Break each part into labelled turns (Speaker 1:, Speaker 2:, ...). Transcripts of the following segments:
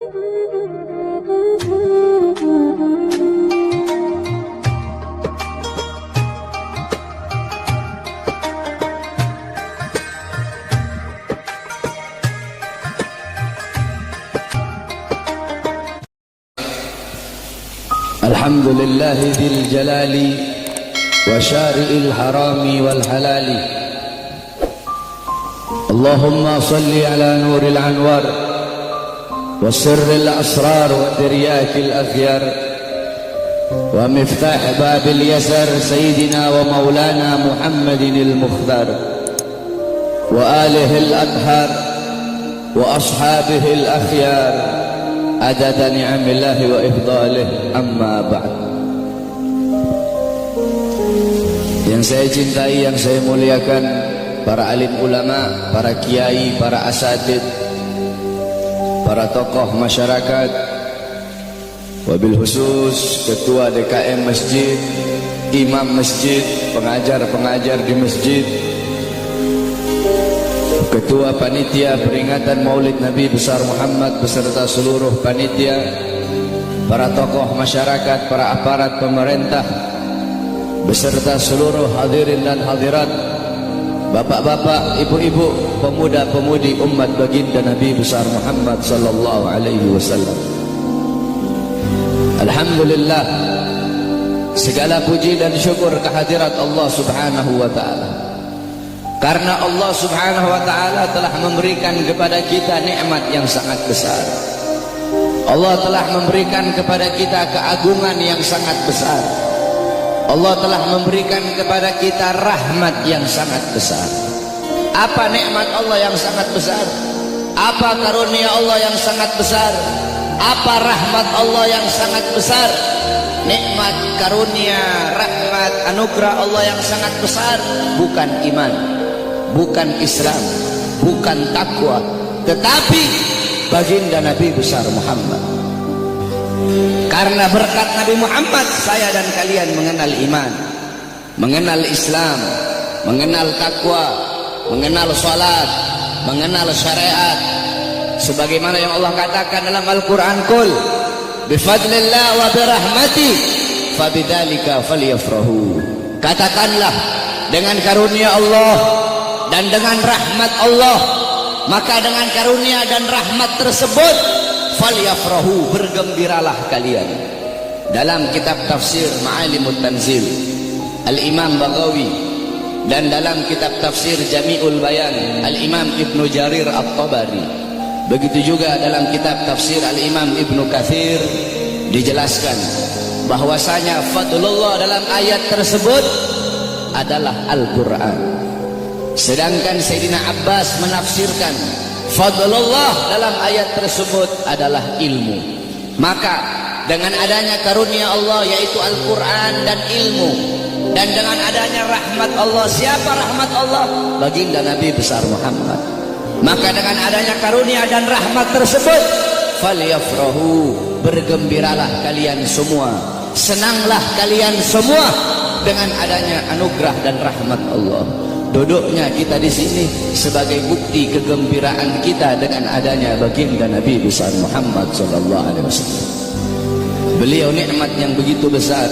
Speaker 1: الحمد لله ذي الجلال وشارئ الحرام والحلال. اللهم صل على نور الأنوار وسر الأسرار وترياك الأخيار ومفتاح باب اليسر سيدنا ومولانا محمد المختار وآله الأطهار وأصحابه الأخيار عدد نعم الله وإفضاله. Amma ba'd. Yang saya cintai, yang saya muliakan, para alim ulama, para kiai, para asatid, para tokoh masyarakat, wabil khusus ketua DKM masjid, imam masjid, pengajar-pengajar di masjid, ketua panitia peringatan Maulid Nabi besar Muhammad beserta seluruh panitia, para tokoh masyarakat, para aparat pemerintah beserta seluruh hadirin dan hadirat, bapak-bapak, ibu-ibu, pemuda-pemudi umat baginda Nabi besar Muhammad sallallahu alaihi wasallam. Alhamdulillah, segala puji dan syukur kehadirat Allah Subhanahu wa taala. Karena Allah Subhanahu wa taala telah memberikan kepada kita nikmat yang sangat besar. Allah telah memberikan kepada kita keagungan yang sangat besar. Allah telah memberikan kepada kita rahmat yang sangat besar. Apa nikmat Allah yang sangat besar? Apa karunia Allah yang sangat besar? Apa rahmat Allah yang sangat besar? Nikmat, karunia, rahmat, anugerah Allah yang sangat besar bukan iman, bukan Islam, bukan takwa, tetapi baginda Nabi besar Muhammad. Karena berkat Nabi Muhammad, saya dan kalian mengenal iman, mengenal Islam, mengenal takwa, mengenal salat, mengenal syariat. Sebagaimana yang Allah katakan dalam Al-Quran, Qul bifadlillah wa birahmati fabidzalika falyafrahu. Katakanlah, dengan karunia Allah dan dengan rahmat Allah, maka dengan karunia dan rahmat tersebut falyafrahu, bergembiralah kalian. Dalam kitab tafsir Ma'alimut Tanzil Al-Imam Baghawi, dan dalam kitab tafsir Jami'ul Bayan Al-Imam Ibnu Jarir At-Tabari, begitu juga dalam kitab tafsir Al-Imam Ibnu Katsir, dijelaskan bahwasanya fadlullah dalam ayat tersebut adalah Al-Quran. Sedangkan Sayyidina Abbas menafsirkan fadlullah dalam ayat tersebut adalah ilmu. Maka dengan adanya karunia Allah yaitu Al-Quran dan ilmu, dan dengan adanya rahmat Allah, siapa rahmat Allah? Baginda Nabi besar Muhammad. Maka dengan adanya karunia dan rahmat tersebut falyafrahu, bergembiralah kalian semua, senanglah kalian semua dengan adanya anugerah dan rahmat Allah. Duduknya kita di sini sebagai bukti kegembiraan kita dengan adanya baginda Nabi besar Muhammad sallallahu alaihi wasallam. Beliau nikmat yang begitu besar,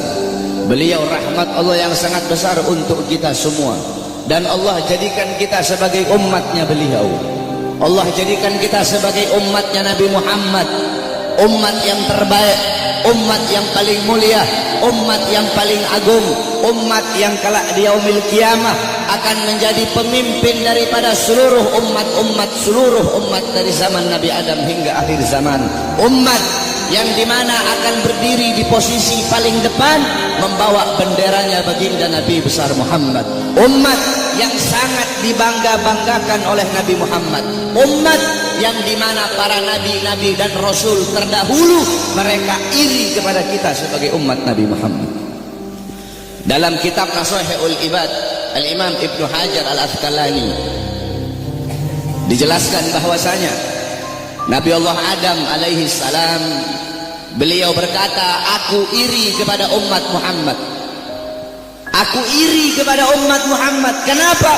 Speaker 1: beliau rahmat Allah yang sangat besar untuk kita semua, dan Allah jadikan kita sebagai umatnya beliau. Allah jadikan kita sebagai umatnya Nabi Muhammad, umat yang terbaik, umat yang paling mulia, umat yang paling agung, umat yang kelak di yaumil kiamah akan menjadi pemimpin daripada seluruh umat dari zaman Nabi Adam hingga akhir zaman. Umat yang dimana akan berdiri di posisi paling depan membawa benderanya baginda Nabi besar Muhammad. Umat yang sangat dibangga-banggakan oleh Nabi Muhammad. Umat yang dimana para nabi-nabi dan rasul terdahulu mereka iri kepada kita sebagai umat Nabi Muhammad. Dalam kitab Nashihul Ibad Al-Imam Ibnu Hajar Al-Asqalani dijelaskan bahwasanya Nabi Allah Adam alaihi salam, beliau berkata, aku iri kepada umat Muhammad. Aku iri kepada umat Muhammad. Kenapa?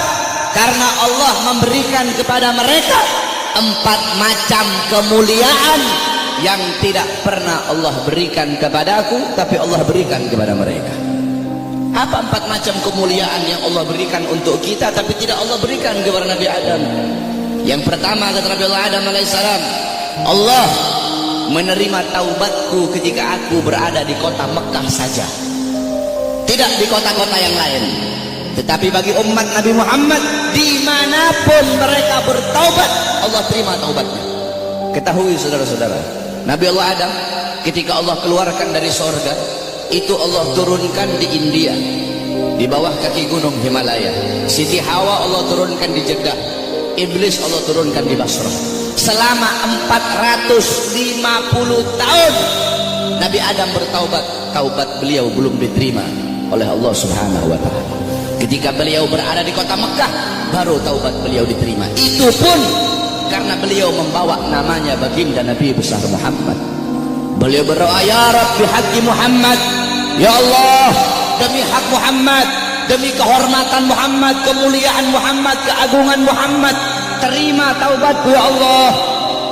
Speaker 1: Karena Allah memberikan kepada mereka 4 macam kemuliaan yang tidak pernah Allah berikan kepadaku, tapi Allah berikan kepada mereka. Apa 4 macam kemuliaan yang Allah berikan untuk kita, tapi tidak Allah berikan kepada Nabi Adam? Yang pertama, kata Nabi Allah Adam alaihissalam, Allah menerima taubatku ketika aku berada di kota Mekah saja, tidak di kota-kota yang lain. Tetapi bagi umat Nabi Muhammad, dimanapun mereka bertaubat, Allah terima taubatnya. Ketahui saudara-saudara, Nabi Allah Adam ketika Allah keluarkan dari sorga, itu Allah turunkan di India, di bawah kaki gunung Himalaya. Siti Hawa Allah turunkan di Jeddah, Iblis Allah turunkan di Basrah. Selama 450 tahun Nabi Adam bertaubat, taubat beliau belum diterima oleh Allah Subhanahu wa Ta'ala. Ketika beliau berada di kota Mekah, baru taubat beliau diterima. Itu pun karena beliau membawa namanya baginda Nabi besar Muhammad. Beliau berdoa, ya Rabbi haqqi Muhammad, ya Allah, demi hak Muhammad, demi kehormatan Muhammad, kemuliaan Muhammad, keagungan Muhammad, terima taubatku ya Allah.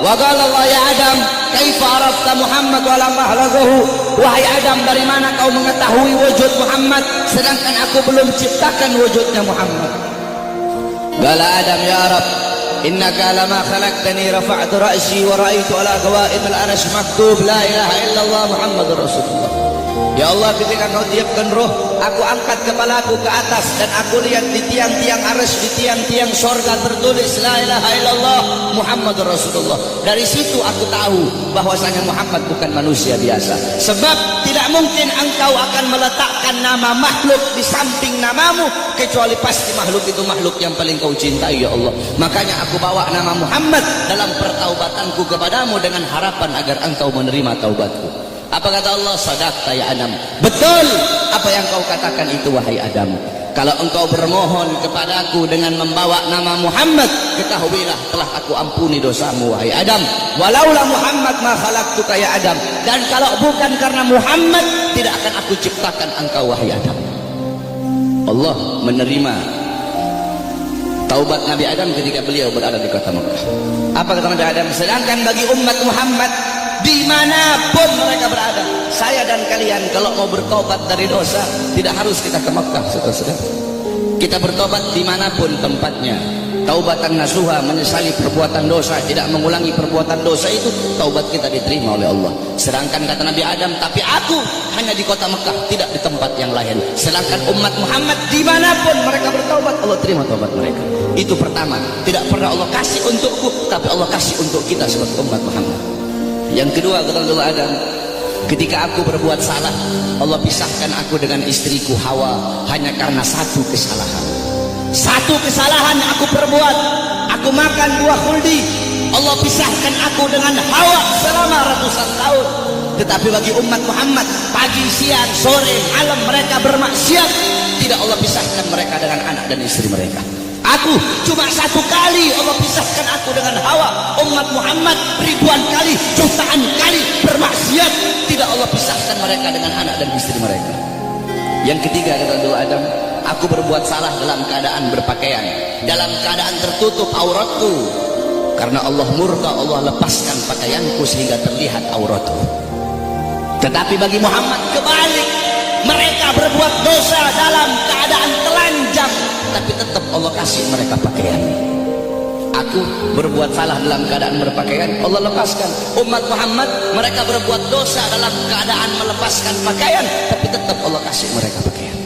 Speaker 1: Wa qala Allah ya Adam, kaifa arafta Muhammad wa lam ahlaqahu? Wahai Adam, dari mana kau mengetahui wujud Muhammad sedangkan aku belum ciptakan wujudnya Muhammad? Qala Adam, ya Rabb, innaka lama khalaqtani rafa'tu ra'si wa ra'aitu ala qawaim al-arsh maktub la ilaha illallah Muhammadur Rasulullah. Ya Allah, ketika kau tiupkan roh, aku angkat kepalaku ke atas dan aku lihat di tiang-tiang arsy, di tiang-tiang sorga tertulis la ilaha illallah Muhammadur Rasulullah. Dari situ aku tahu bahwasanya Muhammad bukan manusia biasa. Sebab tidak mungkin engkau akan meletakkan nama makhluk di samping namamu, kecuali pasti makhluk itu makhluk yang paling kau cintai ya Allah. Makanya aku bawa nama Muhammad dalam pertaubatanku kepadamu dengan harapan agar engkau menerima taubatku. Apa kata Allah? Sadaqta ya Adam, betul apa yang kau katakan itu wahai Adam. Kalau engkau bermohon kepadaku dengan membawa nama Muhammad, ketahuilah telah aku ampuni dosamu wahai Adam. Walaula Muhammad ma khalaqtuka ya Adam, dan kalau bukan karena Muhammad, tidak akan aku ciptakan engkau wahai Adam. Allah menerima taubat Nabi Adam ketika beliau berada di kota Mekah. Apa kata Nabi Adam? Sedangkan bagi umat Muhammad, dimanapun mereka berada, saya dan kalian kalau mau bertobat dari dosa, tidak harus kita ke Mekah, saudara-saudara. Kita bertobat dimanapun tempatnya. Taubatan nasuha, menyesali perbuatan dosa, tidak mengulangi perbuatan dosa, itu taubat kita diterima oleh Allah. Sedangkan kata Nabi Adam, tapi aku hanya di kota Mekah, tidak di tempat yang lain. Sedangkan umat Muhammad dimanapun mereka bertaubat, Allah terima taubat mereka. Itu pertama, tidak pernah Allah kasih untukku, tapi Allah kasih untuk kita sebagai umat Muhammad. Yang kedua, kata Allah Adam, ketika aku berbuat salah, Allah pisahkan aku dengan istriku Hawa hanya karena satu kesalahan. Satu kesalahan aku perbuat, aku makan buah khuldi, Allah pisahkan aku dengan Hawa selama ratusan tahun. Tetapi bagi umat Muhammad, pagi, siang, sore, malam mereka bermaksiat, tidak Allah pisahkan mereka dengan anak dan istri mereka. Aku cuma satu kali Allah pisahkan aku dengan Hawa. Umat Muhammad ribuan kali, jutaan kali bermaksiat, tidak Allah pisahkan mereka dengan anak dan istri mereka. Yang ketiga, kata Allah Adam, aku berbuat salah dalam keadaan berpakaian, dalam keadaan tertutup auratku. Karena Allah murka, Allah lepaskan pakaianku sehingga terlihat auratku. Tetapi bagi Muhammad kebalik, mereka berbuat dosa dalam keadaan telanjang, tapi tetap Allah kasih mereka pakaian. Aku berbuat salah dalam keadaan berpakaian, Allah lepaskan. Umat Muhammad, mereka berbuat dosa dalam keadaan melepaskan pakaian, tapi tetap Allah kasih mereka pakaian.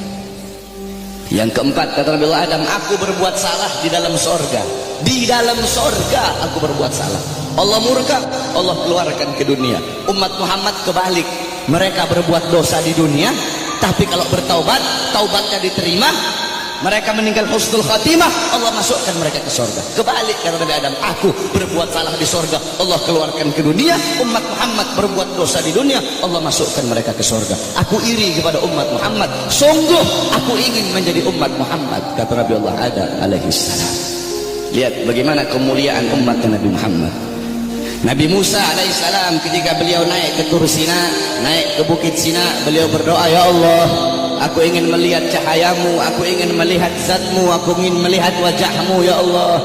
Speaker 1: Yang keempat, kata Nabi Adam, aku berbuat salah di dalam sorga. Di dalam sorga aku berbuat salah, Allah murka, Allah keluarkan ke dunia. Umat Muhammad kebalik, mereka berbuat dosa di dunia, tapi kalau bertaubat, taubatnya diterima, mereka meninggal husnul khatimah, Allah masukkan mereka ke sorga. Kebalik, kata Nabi Adam, aku berbuat salah di sorga, Allah keluarkan ke dunia. Umat Muhammad berbuat dosa di dunia, Allah masukkan mereka ke sorga. Aku iri kepada umat Muhammad, sungguh aku ingin menjadi umat Muhammad, kata Nabi Allah Adam alaihissalam. Lihat bagaimana kemuliaan umat Nabi Muhammad. Nabi Musa alaihissalam ketika beliau naik ke Tur Sina, naik ke Bukit Sina, beliau berdoa, ya Allah, aku ingin melihat cahayamu, aku ingin melihat zatmu, aku ingin melihat wajahmu ya Allah.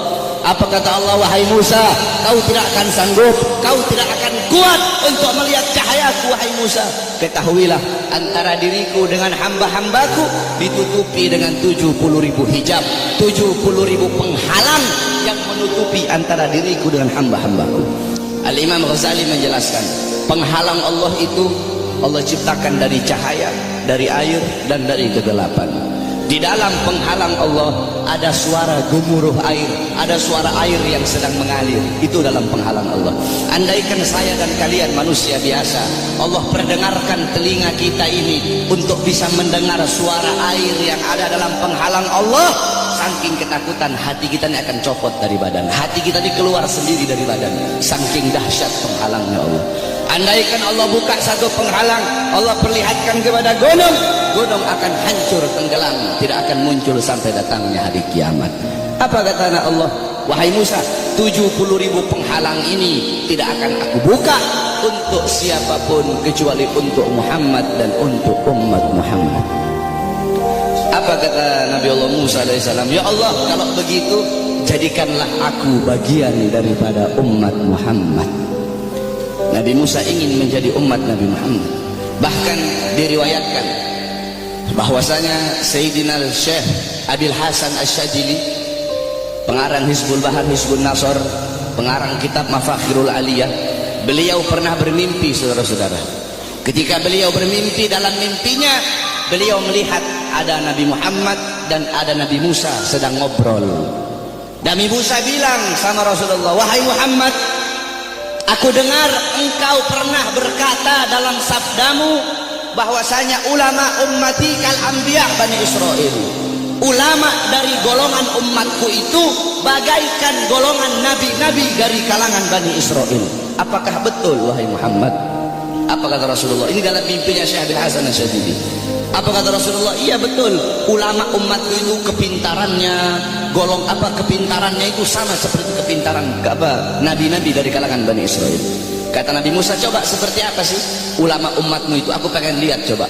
Speaker 1: Apa kata Allah? Wahai Musa, kau tidak akan sanggup, kau tidak akan kuat untuk melihat cahayaku, wahai Musa. Ketahuilah, antara diriku dengan hamba-hambaku ditutupi dengan 70.000 hijab, 70.000 penghalang yang menutupi antara diriku dengan hamba-hambaku. Al-Imam Ghazali menjelaskan, penghalang Allah itu Allah ciptakan dari cahaya, dari air, dan dari kegelapan. Di dalam penghalang Allah ada suara gemuruh air, ada suara air yang sedang mengalir. Itu dalam penghalang Allah. Andaikan saya dan kalian manusia biasa, Allah perdengarkan telinga kita ini untuk bisa mendengar suara air yang ada dalam penghalang Allah, saking ketakutan hati kita ini akan copot dari badan, hati kita ini keluar sendiri dari badan, saking dahsyat penghalangnya Allah. Andaikan Allah buka satu penghalang, Allah perlihatkan kepada gunung, gunung akan hancur tenggelam, tidak akan muncul sampai datangnya hari kiamat. Apa kata Allah? Wahai Musa, 70.000 penghalang ini tidak akan aku buka untuk siapapun kecuali untuk Muhammad dan untuk umat Muhammad. Apa kata Nabi Allah Musa alaihissalam? Ya Allah, kalau begitu jadikanlah aku bagian daripada umat Muhammad. Nabi Musa ingin menjadi umat Nabi Muhammad. Bahkan diriwayatkan bahwasanya Sayyidina Syekh Abil Hasan Asyadzili, pengarang Hizbul Bahar, Hizbul Nasr, pengarang kitab Mafakhirul Aliyah, beliau pernah bermimpi, saudara-saudara. Ketika beliau bermimpi, dalam mimpinya beliau melihat ada Nabi Muhammad dan ada Nabi Musa sedang ngobrol. Nabi Musa bilang sama Rasulullah, wahai Muhammad, aku dengar engkau pernah berkata dalam sabdamu bahwasanya ulama ummati kal anbiya Bani Israel. Ulama dari golongan umatku itu bagaikan golongan nabi-nabi dari kalangan Bani Israel. Apakah betul wahai Muhammad? Apa kata Rasulullah? Ini dalam mimpinya Syekh Abil Hasan Asyadzili. Apa kata Rasulullah? Iya betul, ulama umatku itu kepintarannya, kepintarannya itu sama seperti kepintaran nabi-nabi dari kalangan Bani Israel. Kata Nabi Musa, coba seperti apa sih ulama umatmu itu? Aku pengen lihat coba.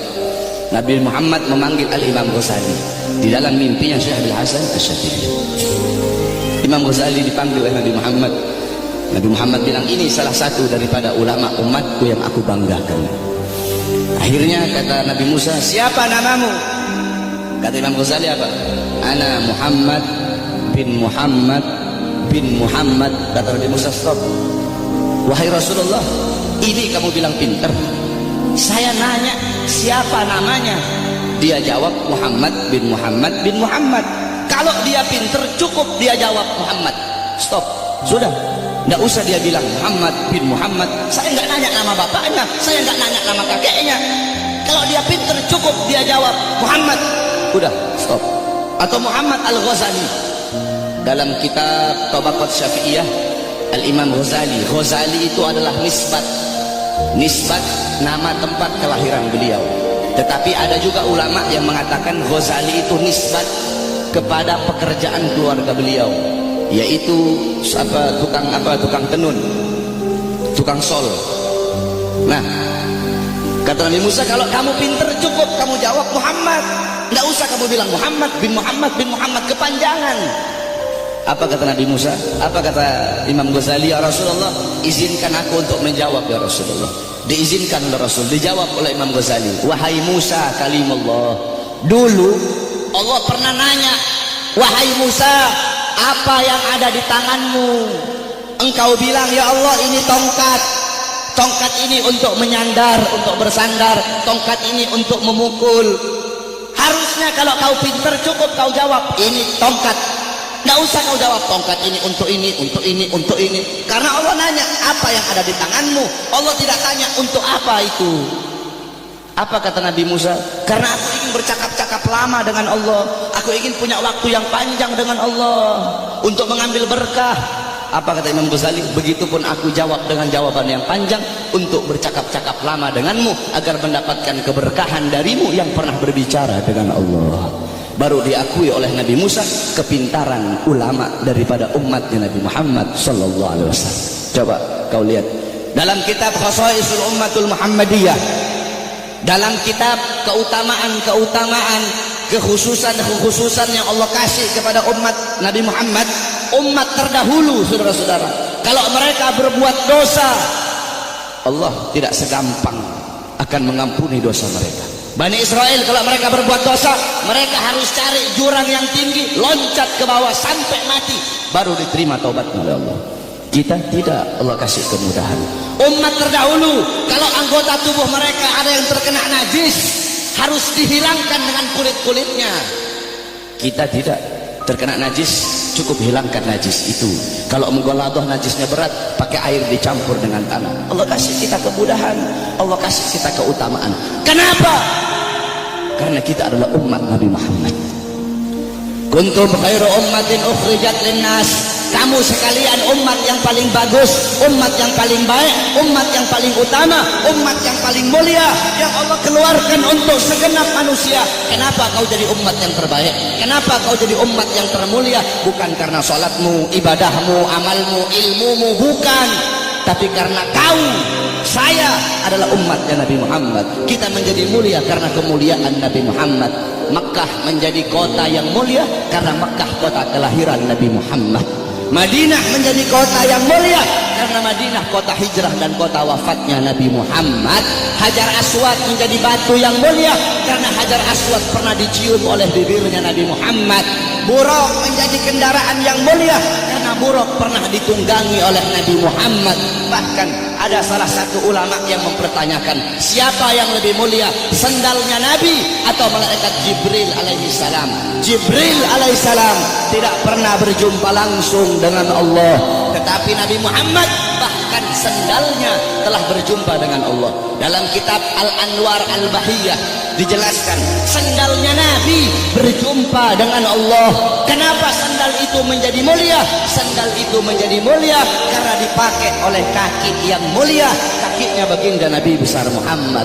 Speaker 1: Nabi Muhammad memanggil Al-Imam Ghazali di dalam mimpinya Syekh Abil Hasan Asyadzili. Imam Ghazali dipanggil oleh Nabi Muhammad. Nabi Muhammad bilang, ini salah satu daripada ulama umatku yang aku banggakan. Akhirnya kata Nabi Musa, siapa namamu? Kata Imam Ghazali apa? Ana Muhammad bin Muhammad bin Muhammad. Kata Nabi Musa, stop. Wahai Rasulullah, ini kamu bilang pinter. Saya nanya siapa namanya? Dia jawab Muhammad bin Muhammad bin Muhammad. Kalau dia pinter cukup dia jawab Muhammad. Stop. Sudah. Nggak usah dia bilang Muhammad bin Muhammad. Saya nggak nanya nama bapaknya, saya nggak nanya nama kakeknya. Kalau dia pinter cukup dia jawab Muhammad. Udah, stop. Atau Muhammad Al-Ghazali dalam kitab Tabaqat Syafi'iyah, Al-Imam Ghazali. Ghazali itu adalah nisbat nama tempat kelahiran beliau. Tetapi ada juga ulama yang mengatakan Ghazali itu nisbat kepada pekerjaan keluarga beliau, yaitu tukang tenun, tukang sol. Nah, kata Nabi Musa, kalau kamu pinter cukup kamu jawab Muhammad, nggak usah kamu bilang Muhammad bin Muhammad bin Muhammad, kepanjangan. Apa kata Nabi Musa? Apa kata Imam Ghazali? Ya Rasulullah, izinkan aku untuk menjawab ya Rasulullah. Diizinkan oleh Rasul, dijawab oleh Imam Ghazali. Wahai Musa kalimullah, dulu Allah pernah nanya, wahai Musa, apa yang ada di tanganmu? Engkau bilang, ya Allah, ini tongkat. Tongkat ini untuk menyandar, untuk bersandar. Tongkat ini untuk memukul. Harusnya kalau kau pinter cukup kau jawab, ini tongkat. Nggak usah kau jawab tongkat ini untuk ini, untuk ini, untuk ini. Karena Allah nanya, apa yang ada di tanganmu? Allah tidak tanya untuk apa itu. Apa kata Nabi Musa? Karena aku ingin bercakap-cakap lama dengan Allah. Aku ingin punya waktu yang panjang dengan Allah untuk mengambil berkah. Apa kata Imam Ghazali? Begitupun aku jawab dengan jawaban yang panjang untuk bercakap-cakap lama denganmu agar mendapatkan keberkahan darimu yang pernah berbicara dengan Allah. Baru diakui oleh Nabi Musa kepintaran ulama daripada umatnya Nabi Muhammad sallallahu alaihi wasallam. Coba kau lihat dalam kitab Khasaisul Ummatul Muhammadiyah, dalam kitab keutamaan-keutamaan, kekhususan yang Allah kasih kepada umat Nabi Muhammad, umat terdahulu, saudara-saudara, kalau mereka berbuat dosa, Allah tidak segampang akan mengampuni dosa mereka. Bani Israel kalau mereka berbuat dosa, mereka harus cari jurang yang tinggi, loncat ke bawah sampai mati, baru diterima taubatnya oleh Allah. Kita tidak, Allah kasih kemudahan. Umat terdahulu kalau anggota tubuh mereka ada yang terkena najis, harus dihilangkan dengan kulit-kulitnya. Kita tidak, terkena najis cukup hilangkan najis itu. Kalau menggoladoh najisnya berat, pakai air dicampur dengan tanah. Allah kasih kita kemudahan, Allah kasih kita keutamaan. Kenapa? Karena kita adalah umat Nabi Muhammad. Kuntum khairu ummatin ukhrijat linnas. Kamu sekalian umat yang paling bagus, umat yang paling baik, umat yang paling utama, umat yang paling mulia, yang Allah keluarkan untuk segenap manusia. Kenapa kau jadi umat yang terbaik? Kenapa kau jadi umat yang termulia? Bukan karena salatmu, ibadahmu, amalmu, ilmumu, bukan. Tapi karena kau, saya adalah umatnya Nabi Muhammad. Kita menjadi mulia karena kemuliaan Nabi Muhammad. Makkah menjadi kota yang mulia karena Makkah kota kelahiran Nabi Muhammad. Madinah menjadi kota yang mulia karena Madinah kota hijrah dan kota wafatnya Nabi Muhammad. Hajar Aswad menjadi batu yang mulia karena Hajar Aswad pernah dicium oleh bibirnya Nabi Muhammad. Buraq menjadi kendaraan yang mulia karena Buraq pernah ditunggangi oleh Nabi Muhammad. Bahkan ada salah satu ulama yang mempertanyakan, siapa yang lebih mulia, sendalnya Nabi atau malaikat Jibril alaihissalam? Jibril alaihissalam tidak pernah berjumpa langsung dengan Allah, tetapi Nabi Muhammad bahkan sendalnya telah berjumpa dengan Allah. Dalam kitab Al-Anwar Al-Bahiyah dijelaskan, sendalnya Nabi berjumpa dengan Allah. Kenapa sandal itu menjadi mulia? Sandal itu menjadi mulia karena dipakai oleh kaki yang mulia, kakinya baginda Nabi besar Muhammad.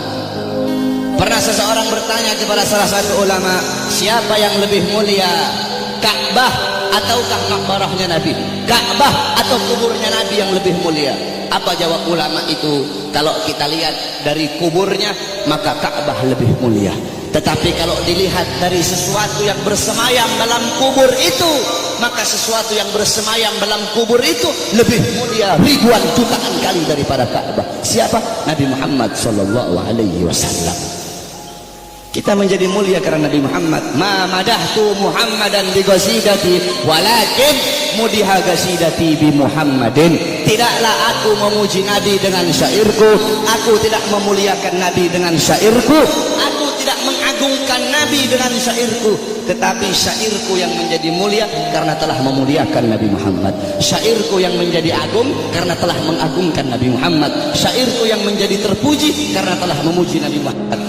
Speaker 1: Pernah seseorang bertanya kepada salah satu ulama, siapa yang lebih mulia, Ka'bah ataukah makbarahnya Nabi? Ka'bah atau kuburnya Nabi yang lebih mulia? Apa jawab ulama itu? Kalau kita lihat dari kuburnya, maka Ka'bah lebih mulia. Tetapi kalau dilihat dari sesuatu yang bersemayam dalam kubur itu, maka sesuatu yang bersemayam dalam kubur itu lebih mulia ribuan jutaan kali daripada Ka'bah. Siapa? Nabi Muhammad sallallahu alaihi wasallam. Kita menjadi mulia karena Nabi Muhammad. Ma madahtu Muhammadan bi qasidati walakin mudiha qasidati bi Muhammadin. Tidaklah aku memuji Nabi dengan syairku, aku tidak memuliakan Nabi dengan syairku, aku tidak mengagungkan Nabi dengan syairku, tetapi syairku yang menjadi mulia karena telah memuliakan Nabi Muhammad. Syairku yang menjadi agung karena telah mengagungkan Nabi Muhammad. Syairku yang menjadi terpuji karena telah memuji Nabi Muhammad.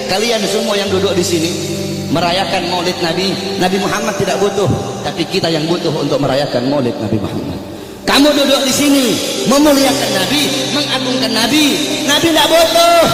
Speaker 1: Kalian semua yang duduk di sini merayakan Maulid Nabi. Nabi Muhammad tidak butuh, tapi kita yang butuh untuk merayakan Maulid Nabi Muhammad. Kamu duduk di sini memuliakan Nabi, mengagungkan Nabi. Nabi tidak butuh,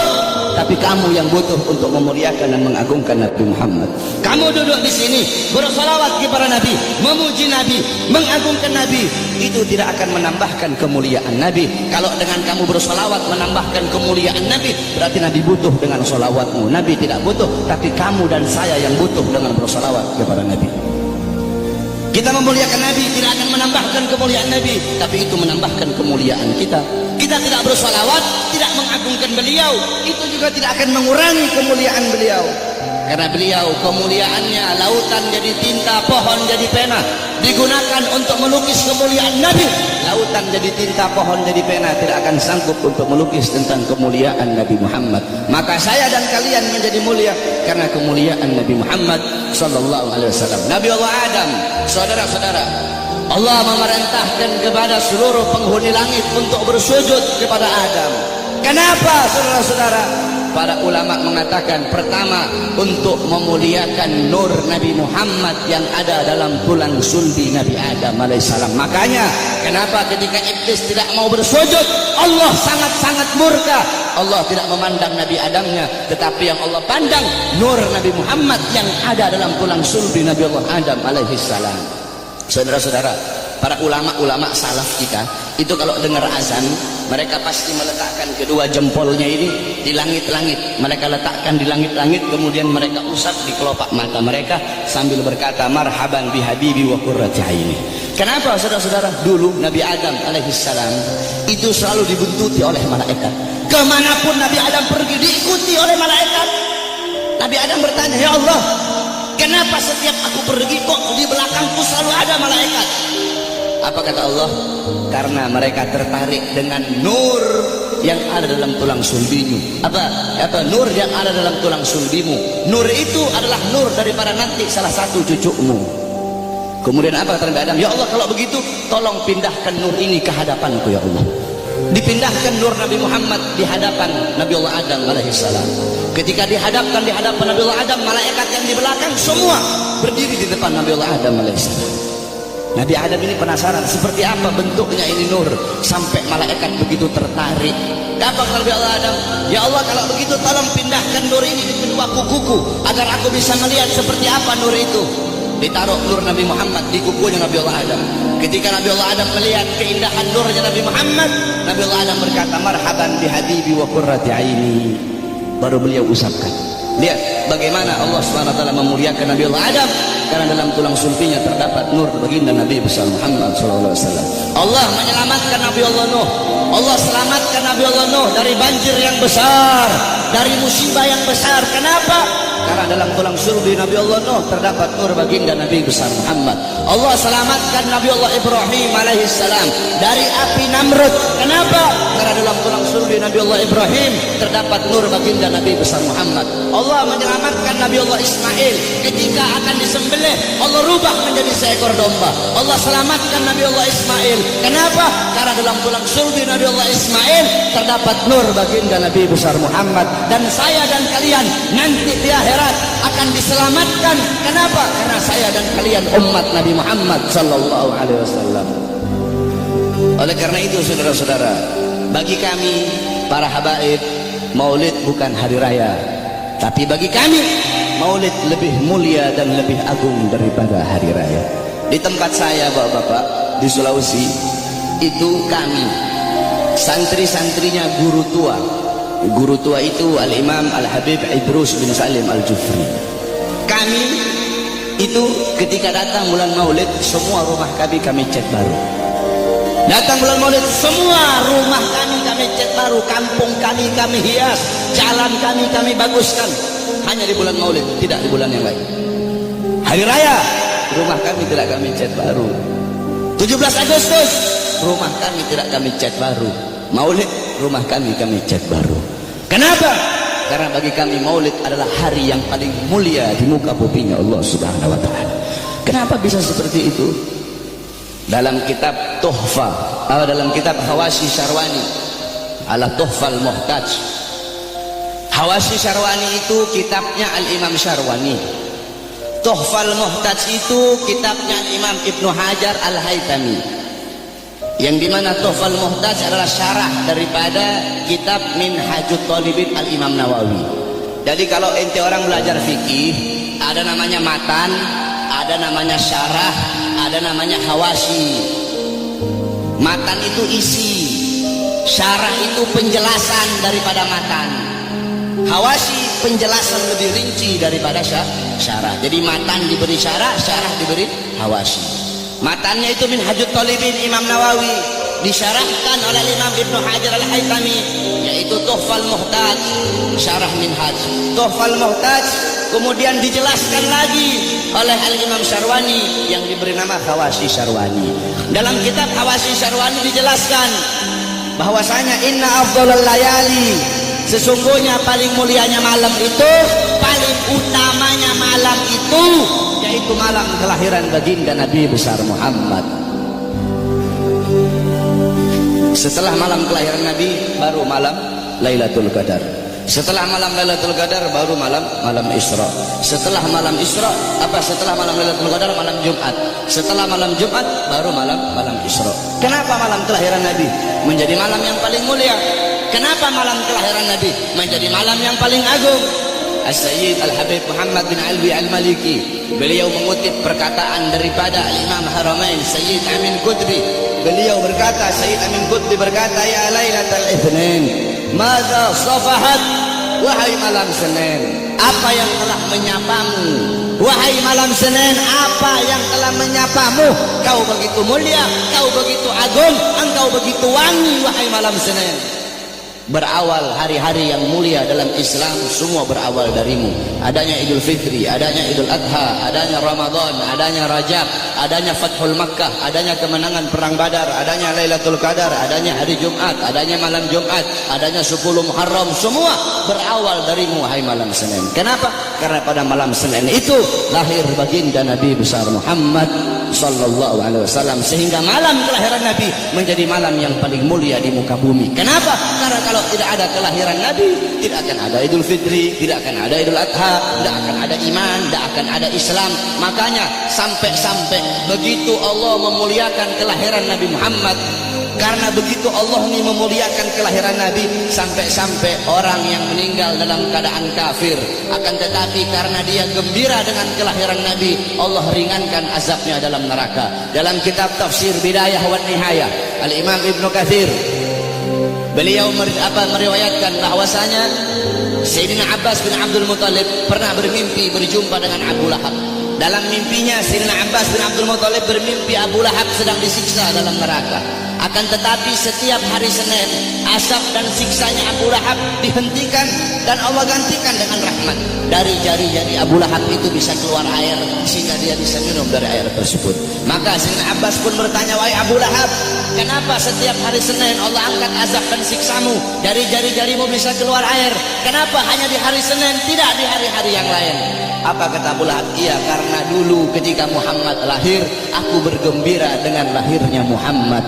Speaker 1: tapi kamu yang butuh untuk memuliakan dan mengagungkan Nabi Muhammad. Kamu duduk di sini bersalawat kepada Nabi, memuji Nabi, mengagungkan Nabi. Itu tidak akan menambahkan kemuliaan Nabi. Kalau dengan kamu bersalawat menambahkan kemuliaan Nabi, berarti Nabi butuh dengan salawatmu. Nabi tidak butuh, tapi kamu dan saya yang butuh dengan bersalawat kepada Nabi. Kita memuliakan Nabi tidak akan menambahkan kemuliaan Nabi, tapi itu menambahkan kemuliaan kita. Kita tidak bersalawat, tidak mengagungkan beliau, itu juga tidak akan mengurangi kemuliaan beliau. Karena beliau kemuliaannya lautan jadi tinta, pohon jadi pena, digunakan untuk melukis kemuliaan Nabi. Lautan jadi tinta, pohon jadi pena, tidak akan sanggup untuk melukis tentang kemuliaan Nabi Muhammad. Maka saya dan kalian menjadi mulia karena kemuliaan Nabi Muhammad sallallahu alaihi wasallam. Nabi Allah Adam, saudara-saudara, Allah memerintahkan kepada seluruh penghuni langit untuk bersujud kepada Adam. Kenapa, saudara-saudara? Para ulama mengatakan, pertama, untuk memuliakan nur Nabi Muhammad yang ada dalam tulang sulbi Nabi Adam alaihissalam. Makanya kenapa ketika iblis tidak mau bersujud, Allah sangat-sangat murka. Allah tidak memandang Nabi Adamnya, tetapi yang Allah pandang nur Nabi Muhammad yang ada dalam tulang sulbi Nabi Allah Adam alaihissalam. Saudara-saudara, para ulama-ulama salaf kita itu kalau dengar azan, mereka pasti meletakkan kedua jempolnya ini di langit-langit. Mereka letakkan di langit-langit, kemudian mereka usap di kelopak mata mereka sambil berkata, marhaban bihabibi wa qurrati aini. Kenapa saudara-saudara? Dulu Nabi Adam alaihissalam itu selalu dibuntuti oleh malaikat. Kemanapun Nabi Adam pergi diikuti oleh malaikat. Nabi Adam bertanya, ya Allah, kenapa setiap aku pergi kok di belakangku selalu ada malaikat? Apa kata Allah? Karena mereka tertarik dengan nur yang ada dalam tulang sulbimu. Apa nur yang ada dalam tulang sulbimu? Nur itu adalah nur daripada nanti salah satu cucumu. Kemudian apa kata Nabi Adam? Ya Allah, kalau begitu tolong pindahkan nur ini ke hadapanku ya Allah. Dipindahkan nur Nabi Muhammad di hadapan Nabi Allah Adam alaihissalam. Ketika dihadapkan di hadapan Nabi Allah Adam, malaikat yang di belakang semua berdiri di depan Nabi Allah Adam alaihissalam. Nabi Adam ini penasaran seperti apa bentuknya ini nur, sampai malaikat begitu tertarik. Apa kata Nabi Allah Adam? Ya Allah, kalau begitu tolong pindahkan nur ini di kedua kukuku agar aku bisa melihat seperti apa nur itu. Ditaruh nur Nabi Muhammad di kukunya Nabi Allah Adam. Ketika Nabi Allah Adam melihat keindahan nurnya Nabi Muhammad, Nabi Allah Adam berkata, marhaban bihabibi wa qurrati aini. Baru beliau usapkan. Lihat bagaimana Allah SWT memuliakan Nabi Allah Adam, karena dalam tulang sulbinya terdapat nur baginda Nabi besar Muhammad SAW. Allah menyelamatkan Nabi Allah Nuh. Allah selamatkan Nabi Allah Nuh dari banjir yang besar, dari musibah yang besar. Kenapa? Karena dalam tulang sulbi Nabi Allah Nuh terdapat nur baginda Nabi besar Muhammad. Allah selamatkan Nabi Allah Ibrahim alaihissalam dari api Namrud. Kenapa? Karena dalam tulang sulbi Nabi Allah Ibrahim terdapat nur baginda Nabi besar Muhammad. Allah menyelamatkan Nabi Allah Ismail ketika akan disembelih, Allah rubah menjadi seekor domba. Allah selamatkan Nabi Allah Ismail. Kenapa? Karena dalam tulang sulbi Nabi Allah Ismail terdapat nur baginda Nabi besar Muhammad. Dan saya dan kalian nanti di akhirat akan diselamatkan. Kenapa? Karena saya dan kalian umat Nabi Muhammad sallallahu alaihi wasallam. Oleh karena itu saudara-saudara, bagi kami para habaib, Maulid bukan hari raya, tapi bagi kami Maulid lebih mulia dan lebih agung daripada hari raya. Di tempat saya bapak-bapak di Sulawesi itu kami santri-santrinya guru tua. Guru tua itu Al-Imam Al-Habib Idrus bin Salim Al-Jufri. Kami itu ketika datang bulan Maulid, semua rumah kami cat baru. Datang bulan Maulid, semua rumah kami cat baru, kampung kami hias, jalan kami baguskan. Hanya di bulan Maulid, tidak di bulan yang lain. Hari raya, rumah kami tidak kami cat baru. 17 Agustus, rumah kami tidak kami cat baru. Maulid, rumah kami cat baru. Kenapa? Karena bagi kami Maulid adalah hari yang paling mulia di muka buminya Allah Subhanahu wa taala. Kenapa bisa seperti itu? Dalam kitab Tuhfa, dalam kitab Hawashi Syarwani ala Tuhfal Muhtaj. Hawashi Syarwani itu kitabnya Al-Imam Syarwani. Tuhfal Muhtaj itu kitabnya Imam Ibnu Hajar Al-Haytami, yang dimana Tuhfal Muhtaj adalah syarah daripada kitab Minhajut Talibin Al-Imam Nawawi. Jadi kalau ente orang belajar fikih, ada namanya matan, ada namanya syarah, ada namanya hawashi. Matan itu isi, syarah itu penjelasan daripada matan, hawashi penjelasan lebih rinci daripada syarah. Jadi matan diberi syarah, syarah diberi hawashi. Matannya itu Minhajut Talibin Imam Nawawi, disyarahkan oleh Imam Ibnu Hajar Al-Haytami, yaitu Tuhfal Muhtaj, syarah Minhaj. Tuhfal Muhtaj kemudian dijelaskan lagi oleh Al-Imam Syarwani yang diberi nama Hawashi Syarwani. Dalam kitab Hawashi Syarwani dijelaskan bahwasanya inna afdhalal layali, sesungguhnya paling mulianya malam itu, paling utamanya malam itu, yaitu malam kelahiran baginda Nabi besar Muhammad. Setelah malam kelahiran Nabi baru malam Lailatul Qadar. Setelah malam Lailatul Qadar baru malam Isra. Setelah malam Isra, setelah malam Lailatul Qadar malam Jumat. Setelah malam Jumat baru malam Isra. Kenapa malam kelahiran Nabi menjadi malam yang paling mulia? Kenapa malam kelahiran Nabi menjadi malam yang paling agung? As-Sayyid Al-Habib Muhammad bin Alwi Al-Maliki, beliau mengutip perkataan daripada Imam Haramain Sayyid Amin Qutbi. Beliau berkata, Sayyid Amin Qutbi berkata, ya Lailatul Itsnin, madza safahat, wahai malam Senin, apa yang telah menyapamu? Wahai malam Senin, apa yang telah menyapamu? Kau begitu mulia, kau begitu agung, engkau begitu wangi, wahai malam Senin. Berawal hari-hari yang mulia dalam Islam, semua berawal darimu. Adanya Idul Fitri, adanya Idul Adha, adanya Ramadan, adanya Rajab, adanya Fathul Makkah, adanya kemenangan Perang Badar, adanya Lailatul Qadar, adanya hari Jumat, adanya malam Jumat, adanya 10 Muharram, semua berawal darimu, wahai malam Senin. Kenapa? Karena pada malam Senin itu lahir baginda Nabi besar Muhammad sallallahu alaihi wasallam, sehingga malam kelahiran Nabi menjadi malam yang paling mulia di muka bumi. Kenapa? Karena kalau tidak ada kelahiran Nabi, tidak akan ada Idul Fitri, tidak akan ada Idul Adha, tidak akan ada iman, tidak akan ada Islam. Makanya sampai begitu Allah memuliakan kelahiran Nabi Muhammad, karena begitu Allah ini memuliakan kelahiran Nabi, sampai orang yang meninggal dalam keadaan kafir, akan tetapi karena dia gembira dengan kelahiran Nabi, Allah ringankan azabnya dalam neraka. Dalam kitab tafsir Bidayah wa Nihayah, Al-Imam Ibnu Katsir, beliau meriwayatkan bahwasanya Sayyidina Abbas bin Abdul Muthalib pernah bermimpi berjumpa dengan Abu Lahab. Dalam mimpinya Sayyidina Abbas bin Abdul Muthalib bermimpi Abu Lahab sedang disiksa dalam neraka. Akan tetapi setiap hari Senin, asap dan siksanya Abu Lahab dihentikan dan Allah gantikan dengan rahmat. Dari jari-jari Abu Lahab itu bisa keluar air, sehingga dia bisa minum dari air tersebut. Maka Sayyidina Abbas pun bertanya, wahai Abu Lahab, kenapa setiap hari Senin Allah angkat azab dan siksamu? Dari jari-jarimu bisa keluar air, kenapa hanya di hari Senin, tidak di hari-hari yang lain? Apa kata Abu Lahab? Iya, karena dulu ketika Muhammad lahir, aku bergembira dengan lahirnya Muhammad.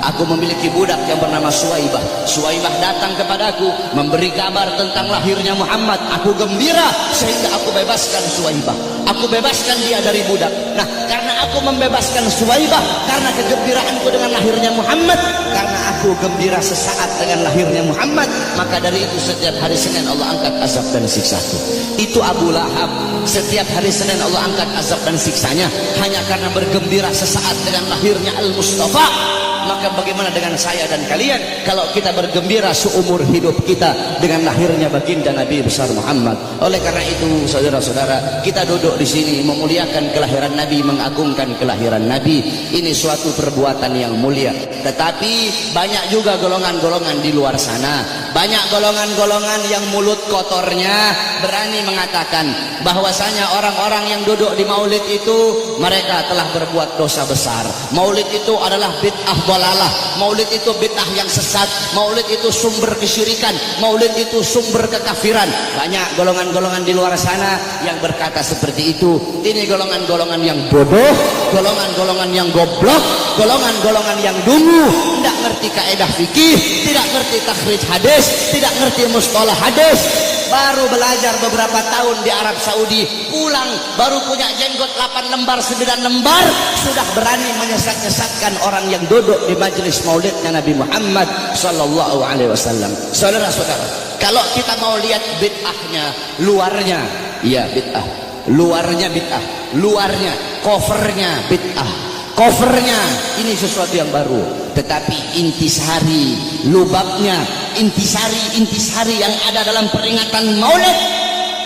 Speaker 1: Aku memiliki budak yang bernama Suwaibah. Suwaibah datang kepadaku memberi kabar tentang lahirnya Muhammad. Aku gembira sehingga aku bebaskan Suwaibah. Aku bebaskan dia dari budak. Nah, karena aku membebaskan Suwaibah, karena kegembiraanku dengan lahirnya Muhammad, karena aku gembira sesaat dengan lahirnya Muhammad, maka dari itu setiap hari Senin Allah angkat azab dan siksaku. Itu Abu Lahab. Setiap hari Senin Allah angkat azab dan siksanya hanya karena bergembira sesaat dengan lahirnya Al-Mustafa. Maka bagaimana dengan saya dan kalian kalau kita bergembira seumur hidup kita dengan lahirnya baginda Nabi besar Muhammad? Oleh karena itu, saudara-saudara, kita duduk di sini memuliakan kelahiran Nabi, mengagungkan kelahiran Nabi. Ini suatu perbuatan yang mulia. Tetapi banyak juga golongan-golongan di luar sana, banyak golongan-golongan yang mulut kotornya berani mengatakan bahwasanya orang-orang yang duduk di maulid itu mereka telah berbuat dosa besar. Maulid itu adalah bid'ah dalalah, maulid itu bid'ah yang sesat, maulid itu sumber kesyirikan, maulid itu sumber kekafiran. Banyak golongan-golongan di luar sana yang berkata seperti itu. Ini golongan-golongan yang bodoh, golongan-golongan yang goblok, golongan-golongan yang dungu, tidak ngerti kaidah fikih, tidak ngerti takhrij hadis, tidak ngerti mustalah hadis. Baru belajar beberapa tahun di Arab Saudi, pulang baru punya jenggot 8 lembar 9 lembar, sudah berani menyesat-nyesatkan orang yang duduk di majelis maulidnya Nabi Muhammad sallallahu alaihi wasallam. Saudara-saudara, kalau kita mau lihat bid'ahnya, luarnya iya bid'ah, luarnya bid'ah, luarnya covernya bid'ah, covernya ini sesuatu yang baru. Tetapi intisari, lubabnya, intisari yang ada dalam peringatan maulid,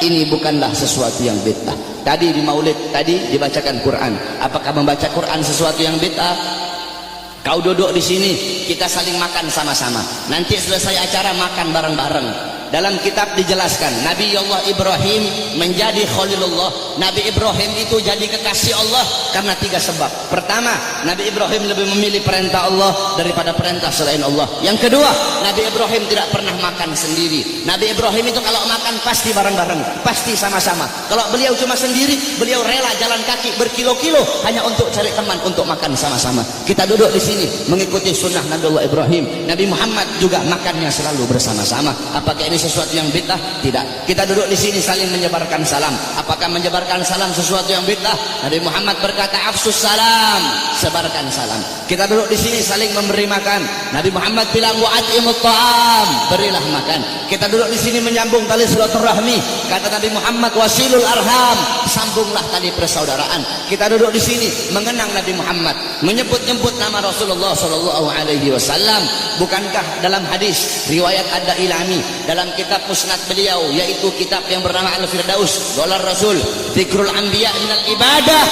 Speaker 1: ini bukanlah sesuatu yang bid'ah. Tadi di maulid, tadi dibacakan Quran. Apakah membaca Quran sesuatu yang bid'ah? Kau duduk di sini, kita saling makan sama-sama. Nanti selesai acara makan bareng-bareng. Dalam kitab dijelaskan Nabi Allah Ibrahim menjadi Khalilullah. Nabi Ibrahim itu jadi kekasih Allah karena 3 sebab. Pertama, Nabi Ibrahim lebih memilih perintah Allah daripada perintah selain Allah. Yang kedua, Nabi Ibrahim tidak pernah makan sendiri. Nabi Ibrahim itu kalau makan pasti bareng-bareng, pasti sama-sama. Kalau beliau cuma sendiri, beliau rela jalan kaki berkilo-kilo hanya untuk cari teman untuk makan sama-sama. Kita duduk di sini mengikuti sunnah Nabi Allah Ibrahim. Nabi Muhammad juga makannya selalu bersama-sama. Apakah ini sesuatu yang bid'ah? Tidak. Kita duduk di sini saling menyebarkan salam. Apakah menyebarkan salam sesuatu yang bid'ah? Nabi Muhammad berkata, afsus salam, sebarkan salam. Kita duduk di sini saling memberi makan. Nabi Muhammad bilang, wa'atimut ta'am, berilah makan. Kita duduk di sini menyambung tali silaturahmi. Kata Nabi Muhammad, wasilul arham, sambunglah tali persaudaraan. Kita duduk di sini mengenang Nabi Muhammad, menyebut-nyebut nama Rasulullah sallallahu alaihi wasallam. Bukankah dalam hadis riwayat Ad-Dailami dalam kitab musnad beliau, yaitu kitab yang bernama Al-Firdaus, Dolar Rasul, Zikrul Anbiya minal ibadah,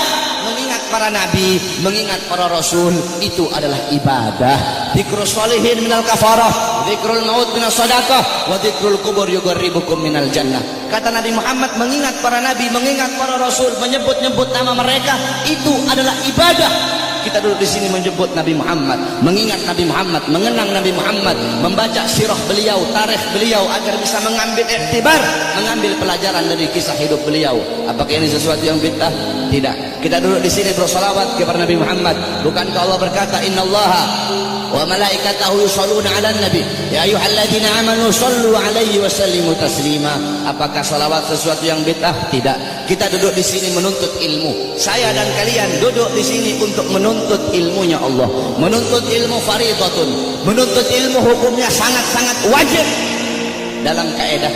Speaker 1: mengingat para nabi, mengingat para rasul, itu adalah ibadah. Zikrul sholihin minal kafarah, zikrul maut minal sadaqah, wa zikrul kubur yugarribukum minal jannah. Kata Nabi Muhammad, mengingat para nabi, mengingat para rasul, menyebut-nyebut nama mereka, itu adalah ibadah. Kita duduk di sini menyebut Nabi Muhammad, mengingat Nabi Muhammad, mengenang Nabi Muhammad, membaca sirah beliau, tarikh beliau, agar bisa mengambil iktibar, mengambil pelajaran dari kisah hidup beliau. Apakah ini sesuatu yang bid'ah? Tidak. Kita duduk di sini bersolawat kepada Nabi Muhammad. Bukankah Allah berkata, innallaha wa malaikatahu yusholluna 'alan nabi ya ayyuhalladzina amanu shollu 'alaihi wa sallimu taslima. Apakah salawat sesuatu yang bid'ah? Tidak. Kita duduk di sini menuntut ilmu. Saya dan kalian duduk di sini untuk menuntut ilmunya Allah. Menuntut ilmu fardhatun. Menuntut ilmu hukumnya sangat-sangat wajib. Dalam kaidah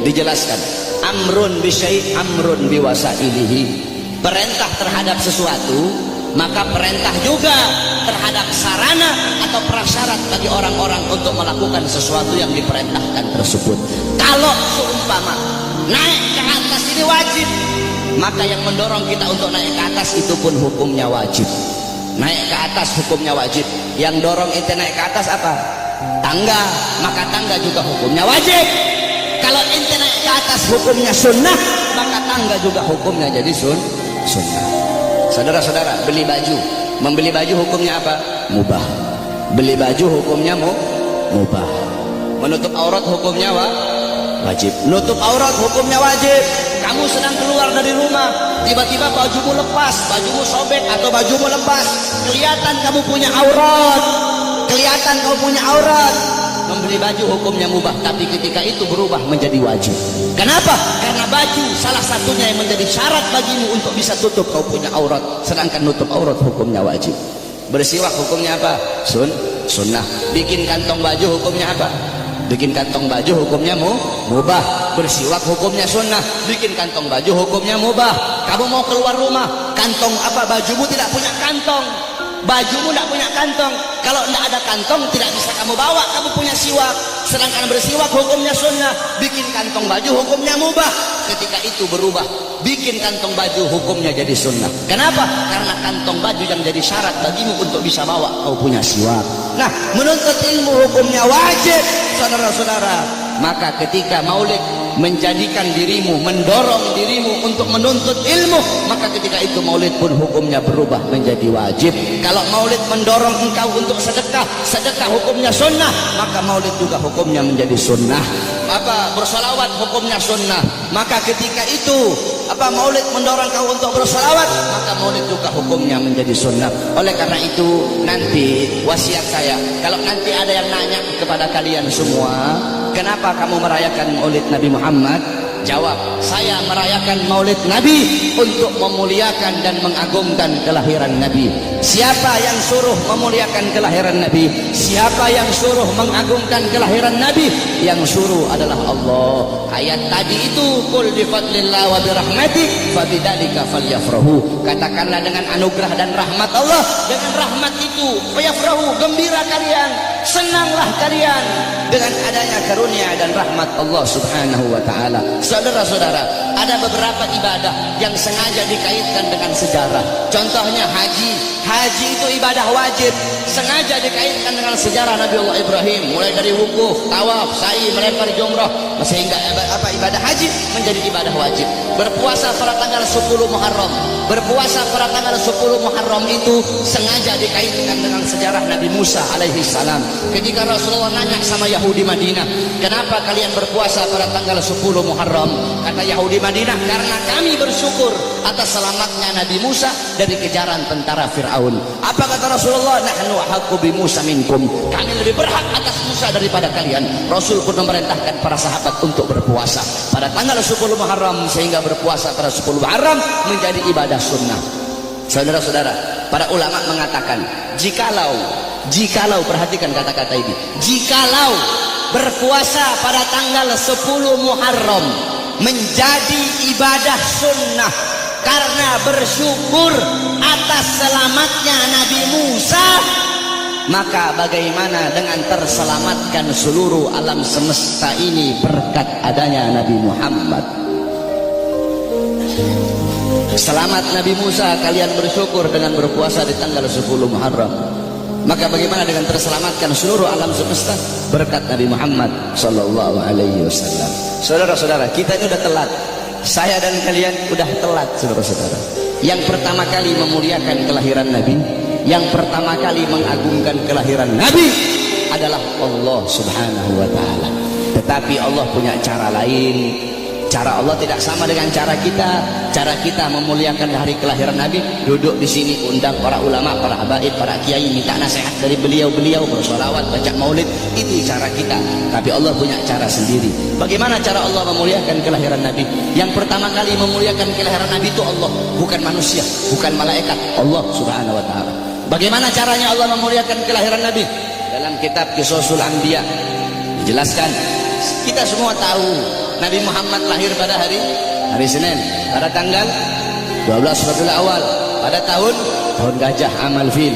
Speaker 1: dijelaskan, amrun bi syai' amrun bi wasailihi. Perintah terhadap sesuatu, maka perintah juga terhadap sarana atau prasyarat bagi orang-orang untuk melakukan sesuatu yang diperintahkan tersebut. Kalau seumpama naik ke atas ini wajib, maka yang mendorong kita untuk naik ke atas itu pun hukumnya wajib. Naik ke atas hukumnya wajib. Yang dorong ente naik ke atas apa? Tangga, maka tangga juga hukumnya wajib. Kalau ente naik ke atas hukumnya sunnah, maka tangga juga hukumnya jadi sunnah. Saudara-saudara, beli baju, membeli baju hukumnya apa? Mubah. Beli baju hukumnya mubah. Menutup aurat hukumnya wajib. Menutup aurat hukumnya wajib. Kamu sedang keluar dari rumah, tiba-tiba bajumu lepas, bajumu sobek atau bajumu lepas, kelihatan kamu punya aurat, kelihatan kamu punya aurat. Membeli baju hukumnya mubah, tapi ketika itu berubah menjadi wajib. Kenapa? Karena baju salah satunya yang menjadi syarat bagimu untuk bisa tutup kau punya aurat, sedangkan nutup aurat hukumnya wajib. Bersiwak hukumnya apa? Sunnah. Bikin kantong baju hukumnya apa? Bikin kantong baju hukumnya mubah. Bersiwak hukumnya sunnah. Bikin kantong baju hukumnya mubah. Kamu mau keluar rumah, kantong apa? Bajumu tidak punya kantong, bajumu tidak punya kantong. Kalau tidak ada kantong tidak bisa kamu bawa, kamu punya siwak. Sedangkan bersiwak hukumnya sunnah. Bikin kantong baju hukumnya mubah. Ketika itu berubah, bikin kantong baju hukumnya jadi sunnah. Kenapa? Karena kantong baju yang jadi syarat bagimu untuk bisa bawa, kau punya siwak. Nah, menuntut ilmu hukumnya wajib, saudara-saudara. Maka ketika maulid menjadikan dirimu, mendorong dirimu untuk menuntut ilmu, maka ketika itu maulid pun hukumnya berubah menjadi wajib. Kalau maulid mendorong engkau untuk sedekah, sedekah hukumnya sunnah, maka maulid juga hukumnya menjadi sunnah. Bersolawat hukumnya sunnah, maka ketika itu maulid mendorong kau untuk bersolawat, maka maulid juga hukumnya menjadi sunnah. Oleh karena itu, nanti wasiat saya, kalau nanti ada yang nanya kepada kalian semua, kenapa kamu merayakan maulid Nabi Muhammad? Jawab, saya merayakan maulid Nabi untuk memuliakan dan mengagungkan kelahiran Nabi. Siapa yang suruh memuliakan kelahiran Nabi? Siapa yang suruh mengagungkan kelahiran Nabi? Yang suruh adalah Allah. Ayat tadi itu, qul bi fadlillah wa bi rahmati fa bidzalika falyafrahu. Katakanlah dengan anugerah dan rahmat Allah, dengan rahmat itu falyafrahu, gembira kalian, senanglah kalian dengan adanya karunia dan rahmat Allah Subhanahu wa taala. Saudara-saudara, ada beberapa ibadah yang sengaja dikaitkan dengan sejarah. Contohnya haji. Haji itu ibadah wajib, sengaja dikaitkan dengan sejarah Nabi Allah Ibrahim, mulai dari wukuf, tawaf, sa'i, melempar jumrah, sehingga ibadah haji menjadi ibadah wajib. Berpuasa pada tanggal 10 Muharram. Berpuasa pada tanggal 10 Muharram itu sengaja dikaitkan dengan sejarah Nabi Musa alaihi salam. Ketika Rasulullah nanya sama Yahudi Madinah, kenapa kalian berpuasa pada tanggal 10 Muharram? Kata Yahudi Madinah, karena kami bersyukur atas selamatnya Nabi Musa dari kejaran tentara Fir'aun. Apa kata Rasulullah? Nahnu ahaqqu bi Musa minkum. Kami lebih berhak atas Musa daripada kalian. Rasul pun memerintahkan para sahabat untuk berpuasa pada tanggal 10 Muharram, sehingga berpuasa pada 10 Muharram menjadi ibadah sunnah. Saudara-saudara, para ulama mengatakan, jikalau perhatikan kata-kata ini, jikalau berpuasa pada tanggal 10 Muharram menjadi ibadah sunnah karena bersyukur atas selamatnya Nabi Musa, maka bagaimana dengan terselamatkan seluruh alam semesta ini berkat adanya Nabi Muhammad? Selamat Nabi Musa, kalian bersyukur dengan berpuasa di tanggal 10 Muharram. Maka bagaimana dengan terselamatkan seluruh alam semesta berkat Nabi Muhammad sallallahu alaihi wasallam. Saudara-saudara, kita ini udah telat. Saya dan kalian udah telat, saudara-saudara. Yang pertama kali memuliakan kelahiran Nabi, yang pertama kali mengagungkan kelahiran Nabi adalah Allah Subhanahu wa taala. Tetapi Allah punya cara lain. Cara Allah tidak sama dengan cara kita. Cara kita memuliakan hari kelahiran Nabi, duduk di sini undang para ulama, para habaib, para kiai, minta nasihat dari beliau-beliau, bersolawat, baca maulid. Itu cara kita. Tapi Allah punya cara sendiri. Bagaimana cara Allah memuliakan kelahiran Nabi? Yang pertama kali memuliakan kelahiran Nabi itu Allah, bukan manusia, bukan malaikat, Allah Subhanahu wa taala. Bagaimana caranya Allah memuliakan kelahiran Nabi? Dalam kitab Qisasul Anbiya dijelaskan. Kita semua tahu Nabi Muhammad lahir pada hari Senin, pada tanggal 12 Rabiul Awal, pada tahun gajah, amal fil.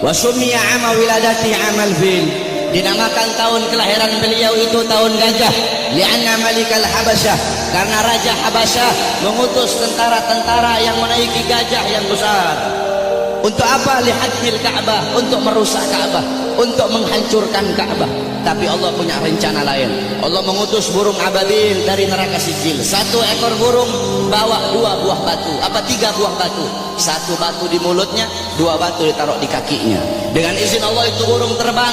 Speaker 1: Wa summiya ama wiladati amal fil. Dinamakan tahun kelahiran beliau itu tahun gajah, li'anna malikal Habasyah, karena raja Habasyah mengutus tentara-tentara yang menaiki gajah yang besar. Untuk apa? Lihadmil Ka'bah, untuk merusak Ka'bah, untuk menghancurkan Ka'bah. Tapi Allah punya rencana lain. Allah mengutus burung ababil dari neraka Sijil. Satu ekor burung bawa 2 buah batu, 3 buah batu. 1 batu di mulutnya, 2 batu ditaruh di kakinya. Dengan izin Allah itu burung terbang.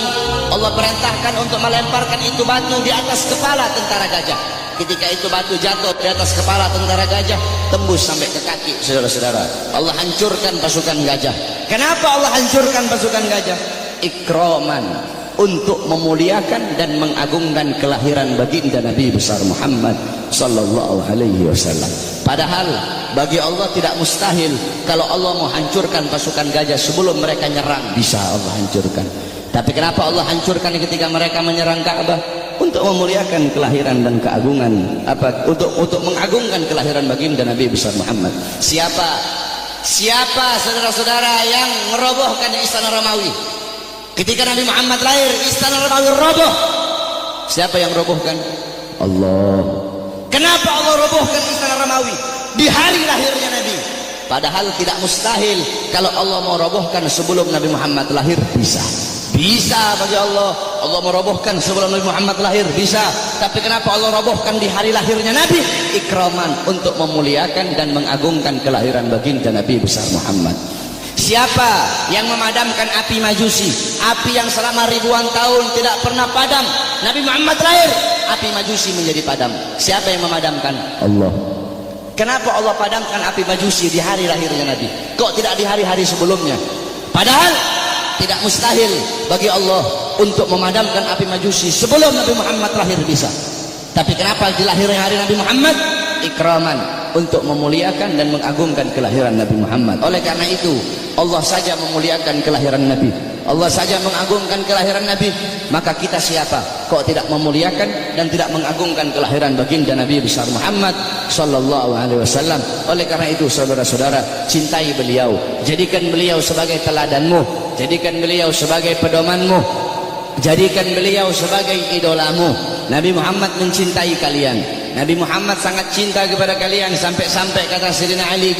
Speaker 1: Allah perintahkan untuk melemparkan itu batu di atas kepala tentara gajah. Ketika itu batu jatuh di atas kepala tentara gajah, tembus sampai ke kaki, saudara-saudara. Allah hancurkan pasukan gajah. Kenapa Allah hancurkan pasukan gajah? Ikraman, untuk memuliakan dan mengagungkan kelahiran baginda Nabi besar Muhammad sallallahu alaihi wasallam. Padahal bagi Allah tidak mustahil. Kalau Allah mau hancurkan pasukan gajah sebelum mereka nyerang, bisa Allah hancurkan. Tapi kenapa Allah hancurkan ketika mereka menyerang Ka'bah? Untuk memuliakan kelahiran dan keagungan, untuk mengagungkan kelahiran baginda Nabi besar Muhammad. Siapa saudara-saudara yang merobohkan istana Romawi? Ketika Nabi Muhammad lahir, istana Romawi roboh. Siapa yang robohkan? Allah. Kenapa Allah robohkan istana Romawi di hari lahirnya Nabi? Padahal tidak mustahil. Kalau Allah mau robohkan sebelum Nabi Muhammad lahir, bisa bagi Allah. Allah merobohkan sebelum Nabi Muhammad lahir, bisa. Tapi kenapa Allah robohkan di hari lahirnya Nabi? Ikraman, untuk memuliakan dan mengagungkan kelahiran baginda Nabi besar Muhammad. Siapa yang memadamkan api Majusi, api yang selama ribuan tahun tidak pernah padam? Nabi Muhammad lahir, api Majusi menjadi padam. Siapa yang memadamkan? Allah. Kenapa Allah padamkan api Majusi di hari lahirnya Nabi? Kok tidak di hari-hari sebelumnya? Padahal tidak mustahil bagi Allah untuk memadamkan api Majusi sebelum Nabi Muhammad lahir, bisa. Tapi kenapa di lahirnya hari Nabi Muhammad? Ikraman, untuk memuliakan dan mengagungkan kelahiran Nabi Muhammad. Oleh karena itu Allah saja memuliakan kelahiran Nabi, Allah saja mengagungkan kelahiran Nabi. Maka kita siapa kok tidak memuliakan dan tidak mengagungkan kelahiran baginda Nabi besar Muhammad sallallahu alaihi wasallam. Oleh karena itu saudara-saudara, cintai beliau, jadikan beliau sebagai teladanmu, jadikan beliau sebagai pedomanmu, jadikan beliau sebagai idolamu. Nabi Muhammad mencintai kalian, Nabi Muhammad sangat cinta kepada kalian, sampai-sampai kata Sayyidina Ali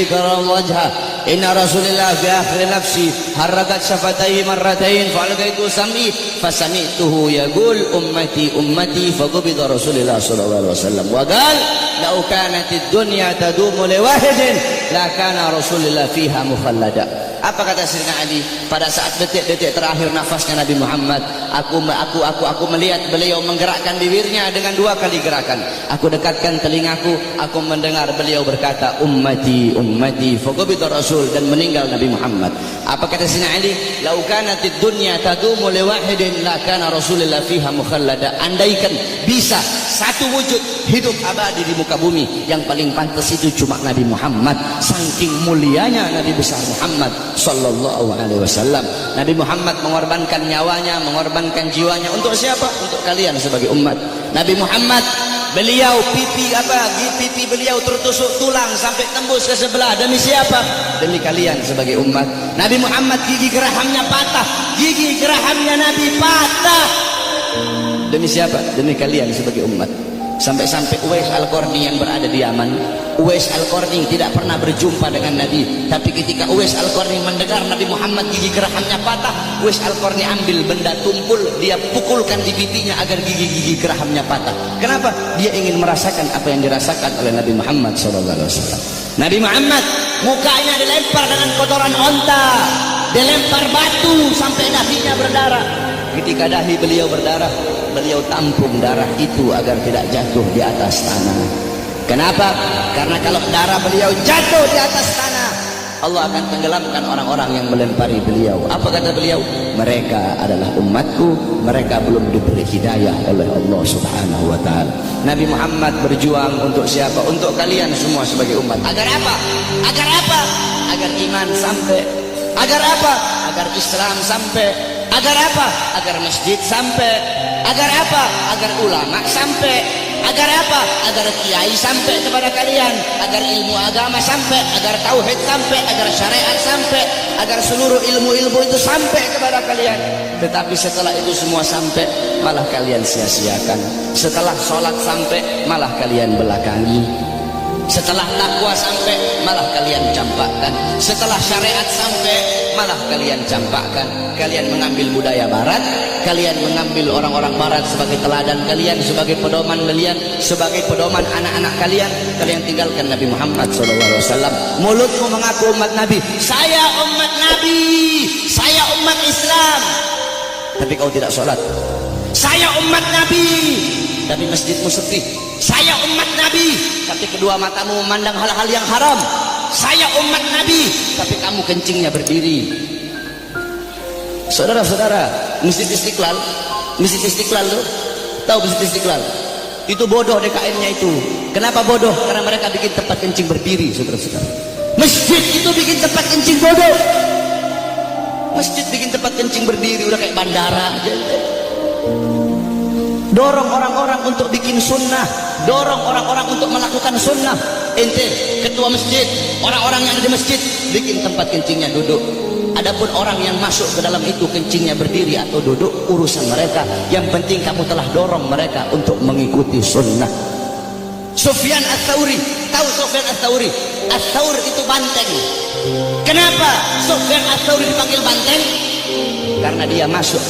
Speaker 1: karramallahu wajhah, inna Rasulillah fi akhir nafsi harakat syafataihi marratain fa'alqaitu sam'i fasami'tuhu yaqul ummati ummati faqubida Rasulullah sallallahu alaihi wasallam wa qala law kanatid dunya tadumu li wahidin la kana Rasulullah fiha mukhallada. Apa kata Sayyidina Ali pada saat detik-detik terakhir nafasnya Nabi Muhammad? Aku melihat beliau menggerakkan bibirnya dengan 2 kali gerakan. Aku dekatkan telingaku, aku mendengar beliau berkata, ummati ummati, faqabida Rasul, dan meninggal Nabi Muhammad. Apa kata Sayyidina Ali? Lau kanatid dunya tadumu li wahidin la kana Rasulullah fiha mukhallada. Andaikan bisa satu wujud hidup abadi di muka bumi, yang paling pantas itu cuma Nabi Muhammad. Saking mulianya Nabi besar Muhammad sallallahu alaihi wasallam. Nabi Muhammad mengorbankan nyawanya, mengorbankan jiwanya untuk siapa? Untuk kalian sebagai umat. Nabi Muhammad, beliau pipi beliau tertusuk tulang sampai tembus ke sebelah. Demi siapa? Demi kalian sebagai umat. Nabi Muhammad gigi gerahamnya patah, gigi gerahamnya Nabi patah. Demi siapa? Demi kalian sebagai umat. Sampai-sampai Uwais Al-Qarni yang berada di Yaman, Uwais Al-Qarni tidak pernah berjumpa dengan Nabi, tapi ketika Uwais Al-Qarni mendengar Nabi Muhammad gigi gerahamnya patah, Uwais Al-Qarni ambil benda tumpul, dia pukulkan di pipinya agar gigi-gigi gerahamnya patah. Kenapa? Dia ingin merasakan apa yang dirasakan oleh Nabi Muhammad SAW. Nabi Muhammad mukanya dilempar dengan kotoran onta, dilempar batu sampai dahinya berdarah. Ketika dahi beliau berdarah, beliau tampung darah itu agar tidak jatuh di atas tanah. Kenapa? Karena kalau darah beliau jatuh di atas tanah, Allah akan tenggelamkan orang-orang yang melempari beliau. Apa kata beliau? Mereka adalah umatku, mereka belum diberi hidayah oleh Allah Subhanahu wa ta'ala. Nabi Muhammad berjuang untuk siapa? Untuk kalian semua sebagai umat. Agar apa? Agar apa? Agar iman sampai. Agar apa? Agar Islam sampai. Agar apa? Agar masjid sampai. Agar apa? Agar ulama sampai. Agar apa? Agar kiai sampai kepada kalian. Agar ilmu agama sampai. Agar tauhid sampai. Agar syariat sampai. Agar seluruh ilmu-ilmu itu sampai kepada kalian. Tetapi setelah itu semua sampai, malah kalian sia-siakan. Setelah sholat sampai, malah kalian belakangi. Setelah takwa sampai, malah kalian campakkan. Setelah syariat sampai, malah kalian campakkan. Kalian mengambil budaya barat, kalian mengambil orang-orang barat sebagai teladan kalian, sebagai pedoman kalian, sebagai pedoman anak-anak kalian. Kalian tinggalkan Nabi Muhammad SAW. Mulutmu mengaku umat Nabi, saya umat Nabi, saya umat Islam, tapi kau tidak sholat. Saya umat Nabi, tapi masjidmu sepi. Saya umat Nabi, tapi kedua matamu memandang hal-hal yang haram. Saya umat Nabi, tapi kamu kencingnya berdiri. Saudara-saudara, Masjid Istiqlal tuh, tahu Masjid Istiqlal? Itu bodoh DKM-nya itu. Kenapa bodoh? Karena mereka bikin tempat kencing berdiri, saudara-saudara. Masjid itu bikin tempat kencing bodoh. Masjid bikin tempat kencing berdiri, udah kayak bandara aja. Dorong orang-orang untuk bikin sunnah, dorong orang-orang untuk melakukan sunnah. Ente ketua masjid, orang-orang yang ada di masjid bikin tempat kencingnya duduk. Adapun orang yang masuk ke dalam itu kencingnya berdiri atau duduk, urusan mereka. Yang penting kamu telah dorong mereka untuk mengikuti sunnah. Sufyan Ats-Tsauri, tahu Sufyan Ats-Tsauri? Ats-Tsaur itu banteng. Kenapa Sufyan Ats-Tsauri dipanggil banteng? Karena dia masuk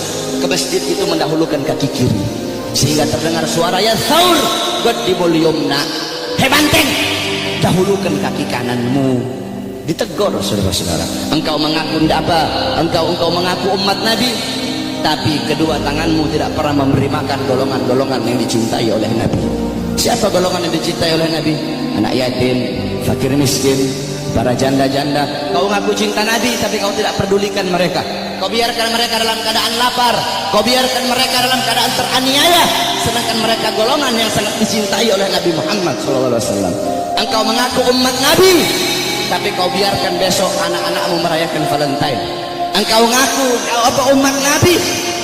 Speaker 1: ke masjid itu mendahulukan kaki kiri, sehingga terdengar suara ya Tsaur qaddimul yumna. Hei banteng, dahulukan kaki kananmu. Ditegur saudara-saudara. Engkau mengaku apa? Engkau mengaku umat Nabi, tapi kedua tanganmu tidak pernah memberi makan golongan-golongan yang dicintai oleh Nabi. Siapa golongan yang dicintai oleh Nabi? Anak yatim, fakir miskin, para janda-janda. Kau ngaku cinta Nabi, tapi kau tidak pedulikan mereka. Kau biarkan mereka dalam keadaan lapar, kau biarkan mereka dalam keadaan teraniaya, sedangkan mereka golongan yang sangat dicintai oleh Nabi Muhammad SAW. Engkau mengaku umat Nabi, tapi kau biarkan besok anak-anakmu merayakan Valentine. Engkau ngaku umat Nabi,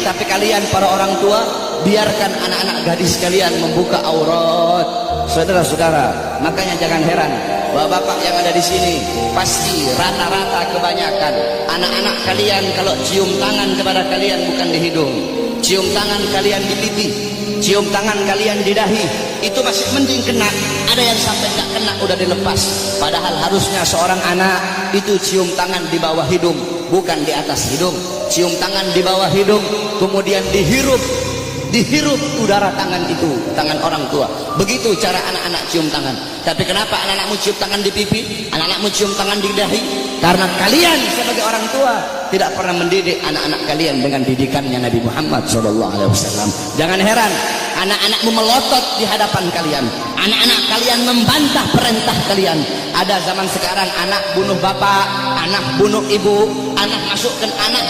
Speaker 1: tapi kalian para orang tua biarkan anak-anak gadis kalian membuka aurat. Saudara-saudara, makanya jangan heran bapak-bapak yang ada di sini pasti rata-rata kebanyakan anak-anak kalian kalau cium tangan kepada kalian bukan di hidung, cium tangan kalian di pipi, cium tangan kalian di dahi, itu masih mending kena. Ada yang sampai nggak kena udah dilepas. Padahal harusnya seorang anak itu cium tangan di bawah hidung, bukan di atas hidung. Cium tangan di bawah hidung, kemudian dihirup dihirup udara tangan itu, tangan orang tua. Begitu cara anak-anak cium tangan. Tapi kenapa anak-anakmu cium tangan di pipi, anak-anakmu cium tangan di dahi? Karena kalian sebagai orang tua tidak pernah mendidik anak-anak kalian dengan didikannya Nabi Muhammad SAW. Jangan heran anak-anakmu melotot di hadapan kalian, anak-anak kalian membantah perintah kalian. Ada zaman sekarang anak bunuh bapak, anak bunuh ibu, anak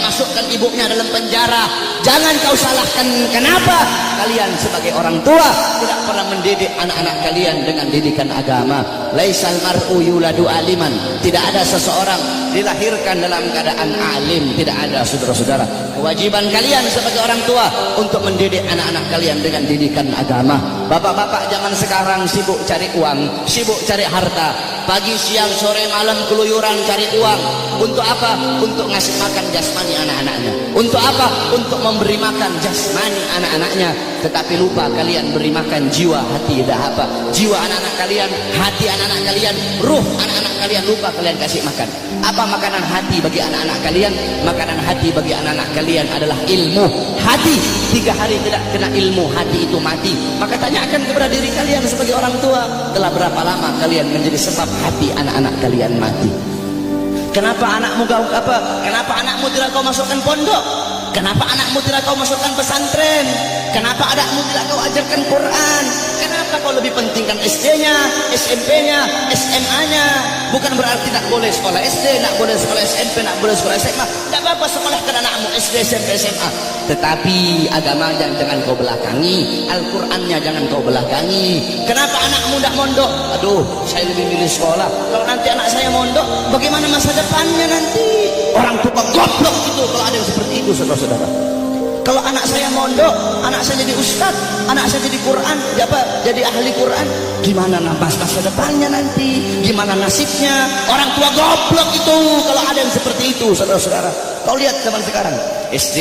Speaker 1: masukkan ibunya dalam penjara. Jangan kau salahkan, kenapa kalian sebagai orang tua tidak pernah mendidik anak-anak kalian dengan didikan agama. Laisal mar'u yuladu aliman. Tidak ada seseorang dilahirkan dalam keadaan alim, tidak ada, saudara-saudara. Kewajiban kalian sebagai orang tua untuk mendidik anak-anak kalian dengan didikan agama. Bapak-bapak zaman sekarang sibuk cari uang, sibuk cari harta, pagi siang sore malam keluyuran cari uang. Untuk apa? Untuk ngasih makan jasmani anak-anaknya. Untuk apa? Untuk memberi makan jasmani anak-anaknya. Tetapi lupa kalian beri makan jiwa, hati, dah apa? Jiwa anak-anak kalian, hati anak-anak kalian, ruh anak-anak kalian lupa kalian kasih makan. Apa makanan hati bagi anak-anak kalian? Makanan hati bagi anak-anak kalian adalah ilmu hati. 3 hari tidak kena ilmu hati itu mati. Maka tanyakan kepada diri kalian sebagai orang tua, telah berapa lama kalian menjadi sebab hati anak-anak kalian mati? Kenapa anakmu kenapa anakmu tidak kau masukkan pondok? Kenapa anakmu tidak kau masukkan pesantren? Kenapa anakmu tidak kau ajarkan Quran? Kenapa kau lebih pentingkan SD-nya, SMP-nya, SMA-nya? Bukan berarti tak boleh sekolah SD, tak boleh sekolah SMP, tak boleh sekolah SMA. Tak apa-apa sekolahkan anakmu SD, SMP, SMA. Tetapi agamanya jangan kau belakangi, Al-Qurannya jangan kau belakangi. Kenapa anakmu tidak mondok? Aduh, saya lebih milih sekolah. Kalau nanti anak saya mondok, bagaimana masa depannya nanti? Orang tua goblok itu kalau ada yang seperti itu, saudara-saudara. Kalau anak saya mondok, anak saya jadi ustaz, anak saya jadi Quran, jadi ahli Quran, gimana masa depannya nanti? Gimana nasibnya? Orang tua goblok itu kalau ada yang seperti itu, saudara-saudara. Kau lihat zaman sekarang, SD,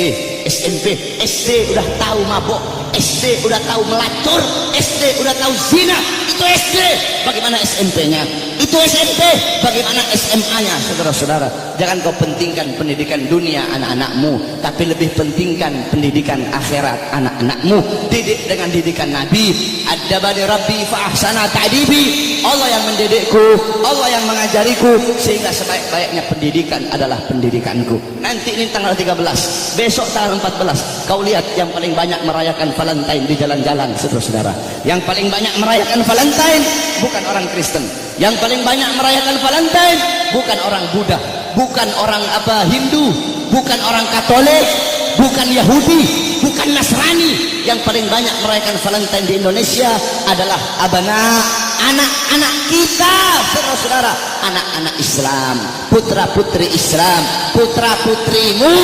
Speaker 1: SMP, SD udah tahu mabok, SD udah tahu melacur, SD udah tahu zina. Itu SD, bagaimana SMP-nya? Itu SMP, bagaimana SMA-nya? Saudara-saudara, jangan kau pentingkan pendidikan dunia anak-anakmu, tapi lebih pentingkan pendidikan akhirat anak-anakmu. Didik dengan didikan Nabi. Adabani Rabbi fa ahsana ta'dibi. Allah yang mendidikku, Allah yang mengajariku, sehingga sebaik-baiknya pendidikan adalah pendidikanku. Nanti ini tanggal 13, besok tanggal 14, kau lihat yang paling banyak merayakan Valentine di jalan-jalan, saudara-saudara. Yang paling banyak merayakan Valentine bukan orang Kristen. Yang paling banyak merayakan Valentine bukan orang Buddha, bukan orang Hindu, bukan orang Katolik, bukan Yahudi, bukan Nasrani. Yang paling banyak merayakan Valentine di Indonesia adalah anak-anak kita, saudara-saudara, anak-anak Islam, putra-putri Islam, putra-putrimu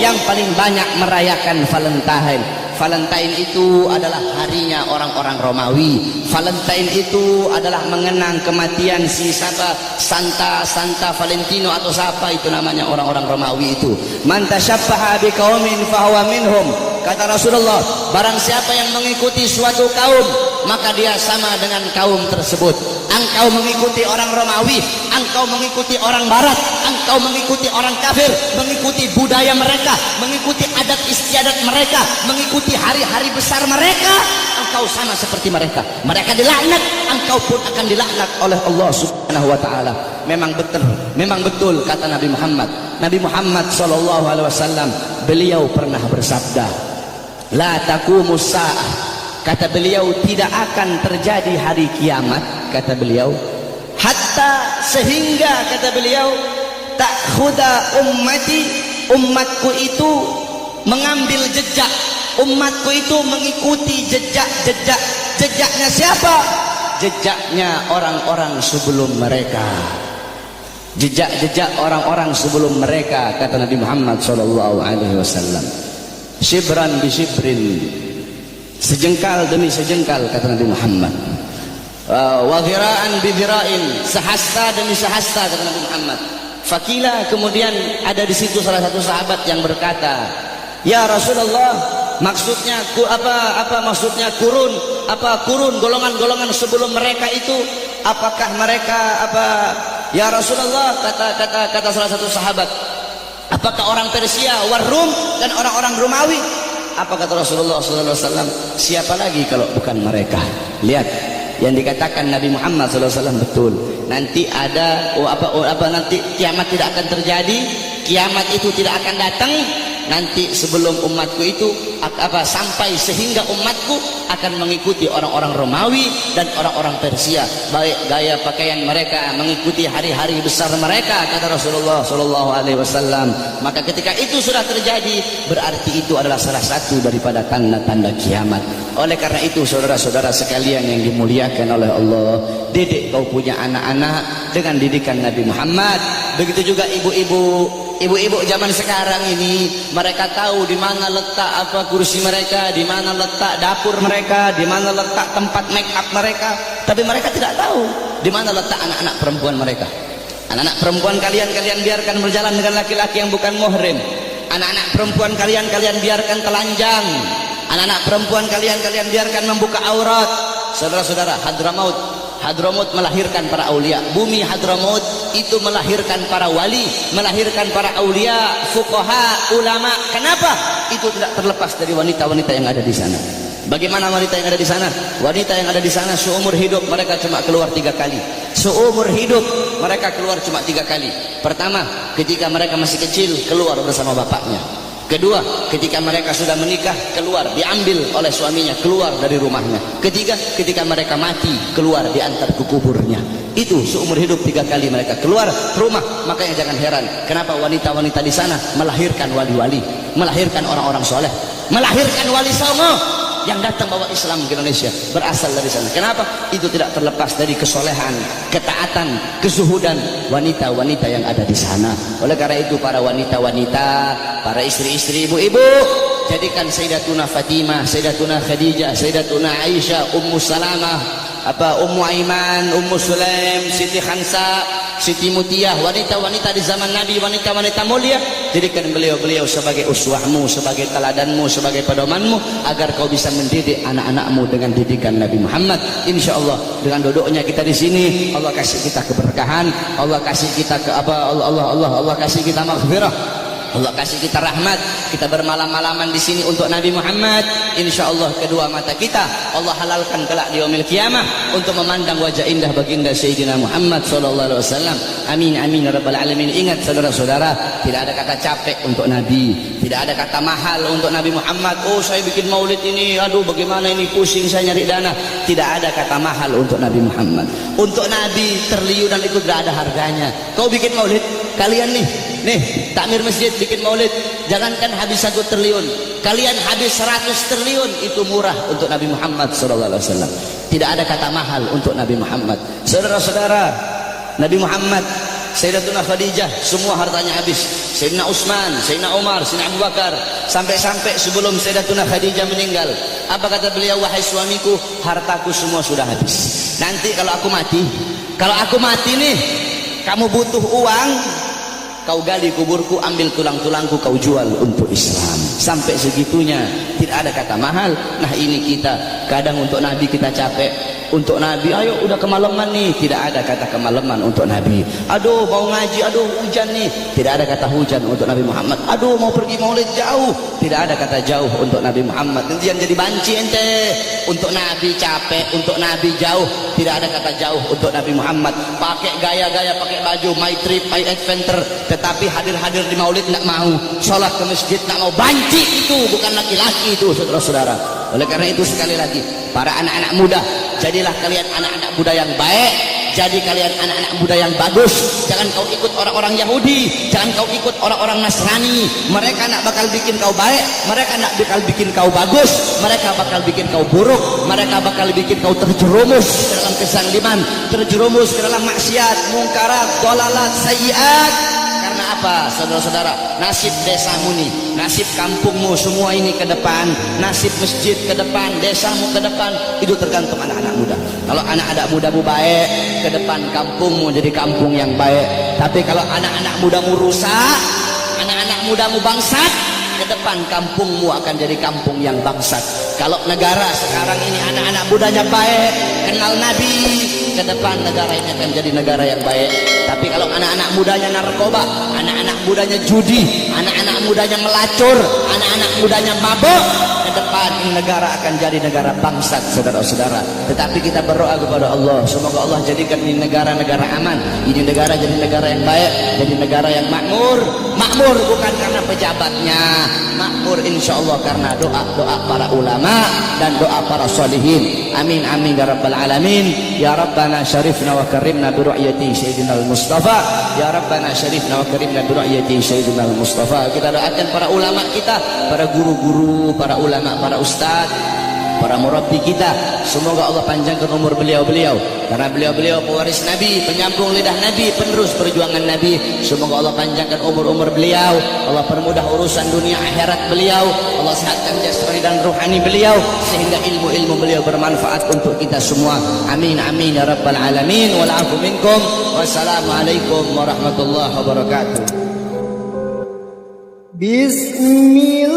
Speaker 1: yang paling banyak merayakan Valentine. Valentine itu adalah harinya orang-orang Romawi. Valentine itu adalah mengenang kematian si Santa Valentino atau siapa itu namanya orang-orang Romawi itu. Man tashabbaha biqaumin fahuwa minhum. Kata Rasulullah, barang siapa yang mengikuti suatu kaum, maka dia sama dengan kaum tersebut. Engkau mengikuti orang Romawi, engkau mengikuti orang Barat, engkau mengikuti orang kafir, mengikuti budaya mereka, mengikuti adat istiadat mereka, mengikuti hari-hari besar mereka, engkau sama seperti mereka. Mereka dilaknat, engkau pun akan dilaknat oleh Allah Subhanahu wa taala. Memang betul kata Nabi Muhammad. Nabi Muhammad sallallahu alaihi wasallam, beliau pernah bersabda, la taqumus saah. Kata beliau, tidak akan terjadi hari kiamat, kata beliau, hatta sehingga kata beliau, ta'khuda umatku itu mengambil jejak, umatku itu mengikuti jejaknya siapa? Jejaknya orang-orang sebelum mereka, jejak orang-orang sebelum mereka, kata Nabi Muhammad sallallahu alaihi wasallam. Shibran bi shibrin, sejengkal demi sejengkal, kata Nabi Muhammad. Wa dhira'an bi dhira'in, sehasta demi sehasta, kata Nabi Muhammad. Fakila, kemudian ada di situ salah satu sahabat yang berkata, ya Rasulullah, maksudnya apa maksudnya kurun golongan-golongan sebelum mereka itu, apakah mereka ya Rasulullah, kata salah satu sahabat, apakah orang Persia, Warum dan orang-orang Romawi? Apa kata Rasulullah SAW? Siapa lagi kalau bukan mereka? Lihat, yang dikatakan Nabi Muhammad SAW betul. Nanti ada nanti kiamat tidak akan terjadi, kiamat itu tidak akan datang nanti sebelum umatku itu sampai sehingga umatku akan mengikuti orang-orang Romawi dan orang-orang Persia, baik gaya pakaian mereka mengikuti hari-hari besar mereka, kata Rasulullah SAW. Maka ketika itu sudah terjadi, berarti itu adalah salah satu daripada tanda-tanda kiamat. Oleh karena itu saudara-saudara sekalian yang dimuliakan oleh Allah, didik kau punya anak-anak dengan didikan Nabi Muhammad. Begitu juga ibu-ibu zaman sekarang ini, mereka tahu di mana letak kursi mereka, di mana letak dapur mereka, di mana letak tempat make up mereka, tapi mereka tidak tahu di mana letak anak-anak perempuan mereka. Anak-anak perempuan kalian biarkan berjalan dengan laki-laki yang bukan muhrim. Anak-anak perempuan kalian biarkan telanjang. Anak-anak perempuan kalian biarkan membuka aurat. Saudara-saudara, Hadramut melahirkan para aulia. Bumi Hadramut itu melahirkan para wali, melahirkan para aulia, fuqaha, ulama. Kenapa? Itu tidak terlepas dari wanita-wanita yang ada di sana. Bagaimana wanita yang ada di sana? Wanita yang ada di sana seumur hidup mereka cuma keluar 3 kali. Seumur hidup mereka keluar cuma 3 kali. Pertama, ketika mereka masih kecil, keluar bersama bapaknya. Kedua, ketika mereka sudah menikah, keluar, diambil oleh suaminya, keluar dari rumahnya. Ketiga, ketika mereka mati, keluar, diantar ke kuburnya. Itu seumur hidup 3 kali mereka keluar rumah. Makanya jangan heran kenapa wanita-wanita di sana melahirkan wali-wali, melahirkan orang-orang soleh, melahirkan wali songo yang datang bawa Islam ke Indonesia, berasal dari sana. Kenapa? Itu tidak terlepas dari kesolehan, ketaatan, kezuhudan wanita-wanita yang ada di sana. Oleh karena itu para wanita-wanita, para istri-istri, ibu-ibu, jadikan Sayyidatuna Fatimah, Sayyidatuna Khadijah, Sayyidatuna Aisyah, Ummu Salamah, Ummu Aiman, Ummu Sulaim, Siti Khansa, Siti Mutiyah, wanita-wanita di zaman Nabi, wanita-wanita mulia. Jadikan beliau-beliau sebagai uswahmu, sebagai teladanmu, sebagai pedomanmu, agar kau bisa mendidik anak-anakmu dengan didikan Nabi Muhammad. Insya Allah dengan duduknya kita di sini, Allah kasih kita keberkahan, Allah kasih kita Allah kasih kita maghfirah, Allah kasih kita rahmat. Kita bermalam-malaman di sini untuk Nabi Muhammad. Insya Allah kedua mata kita Allah halalkan kelak di yaumil qiyamah untuk memandang wajah indah baginda Sayyidina Muhammad SAW. Amin amin ya rabbal alamin. Ingat saudara-saudara, tidak ada kata capek untuk Nabi, tidak ada kata mahal untuk Nabi Muhammad. Oh saya bikin maulid ini, aduh bagaimana ini, pusing saya nyari dana. Tidak ada kata mahal untuk Nabi Muhammad. Untuk Nabi triliunan itu tidak ada harganya. Kau bikin maulid, kalian nih takmir masjid bikin maulid, jangankan habis 1 triliun, kalian habis 100 triliun, itu murah untuk Nabi Muhammad SAW. Tidak ada kata mahal untuk Nabi Muhammad. Saudara-saudara, Nabi Muhammad, Sayyidatuna Khadijah, semua hartanya habis. Sayyidina Utsman, Sayyidina Umar, Sayyidina Abu Bakar, sampai sebelum Sayyidatuna Khadijah meninggal, apa kata beliau? Wahai suamiku, hartaku semua sudah habis. Nanti kalau aku mati nih, kamu butuh uang, kau gali kuburku, ambil tulang-tulangku, kau jual untuk Islam. Sampai segitunya, tidak ada kata mahal. Nah ini kita, kadang untuk Nabi kita capek, untuk Nabi ayo udah kemalaman nih, tidak ada kata kemalaman untuk Nabi. Aduh mau ngaji, aduh hujan nih, tidak ada kata hujan untuk Nabi Muhammad. Aduh mau pergi maulid jauh, tidak ada kata jauh untuk Nabi Muhammad. Nanti yang jadi banci ente. Untuk Nabi capek, untuk Nabi jauh, tidak ada kata jauh untuk Nabi Muhammad. Pakai gaya-gaya, pakai baju my trip, my adventure, tetapi hadir-hadir di maulid nggak mau, sholat ke masjid nggak mau. Banci itu, bukan laki-laki itu, saudara-saudara. Oleh karena itu sekali lagi, para anak-anak muda, jadilah kalian anak-anak muda yang baik, jadi kalian anak-anak muda yang bagus. Jangan kau ikut orang-orang Yahudi, jangan kau ikut orang-orang Nasrani. Mereka nak bakal bikin kau baik, mereka nak bakal bikin kau bagus, mereka bakal bikin kau buruk, mereka bakal bikin kau terjerumus ke dalam kezaliman, terjerumus ke dalam maksiat, mungkarat, dhalalat, sayyiat. Karena apa saudara-saudara? Nasib desamu nih, nasib kampungmu semua ini ke depan, nasib masjid ke depan, desamu ke depan, itu tergantung anak-anak muda. Kalau anak-anak mudamu baik, ke depan kampungmu jadi kampung yang baik. Tapi kalau anak-anak mudamu rusak, anak-anak mudamu bangsat, ke depan kampungmu akan jadi kampung yang bangsat. Kalau negara sekarang ini anak-anak mudanya baik, kenal Nabi, ke depan negara ini akan jadi negara yang baik. Tapi kalau anak-anak mudanya narkoba, anak-anak mudanya judi, anak-anak mudanya melacur, anak-anak mudanya mabuk, ke depan ini negara akan jadi negara bangsat, saudara-saudara. Tetapi kita berdoa kepada Allah, semoga Allah jadikan ini negara-negara aman, ini negara jadi negara yang baik, jadi negara yang makmur. Makmur bukan karena pejabatnya, makmur insya Allah karena doa-doa para ulama dan doa para solihin. Amin amin ya rabbal alamin. Ya Rabbana syarifna wa karimna bi ru'yati sayyidina al-Mustafa. Ya Rabbana syarifna wa karimna bi ru'yati sayyidina al-Mustafa. Kita doakan para ulama kita, para guru-guru, para ulama, para ustaz, para murabbi kita, semoga Allah panjangkan umur beliau-beliau, karena beliau-beliau pewaris Nabi, penyambung lidah Nabi, penerus perjuangan Nabi. Semoga Allah panjangkan umur-umur beliau, Allah permudah urusan dunia akhirat beliau, Allah sehatkan jasmani dan rohani beliau, sehingga ilmu-ilmu beliau bermanfaat untuk kita semua. Amin amin ya rabbal alamin. Wal afu minkum. Wassalamualaikum warahmatullahi wabarakatuh.
Speaker 2: Bismillah.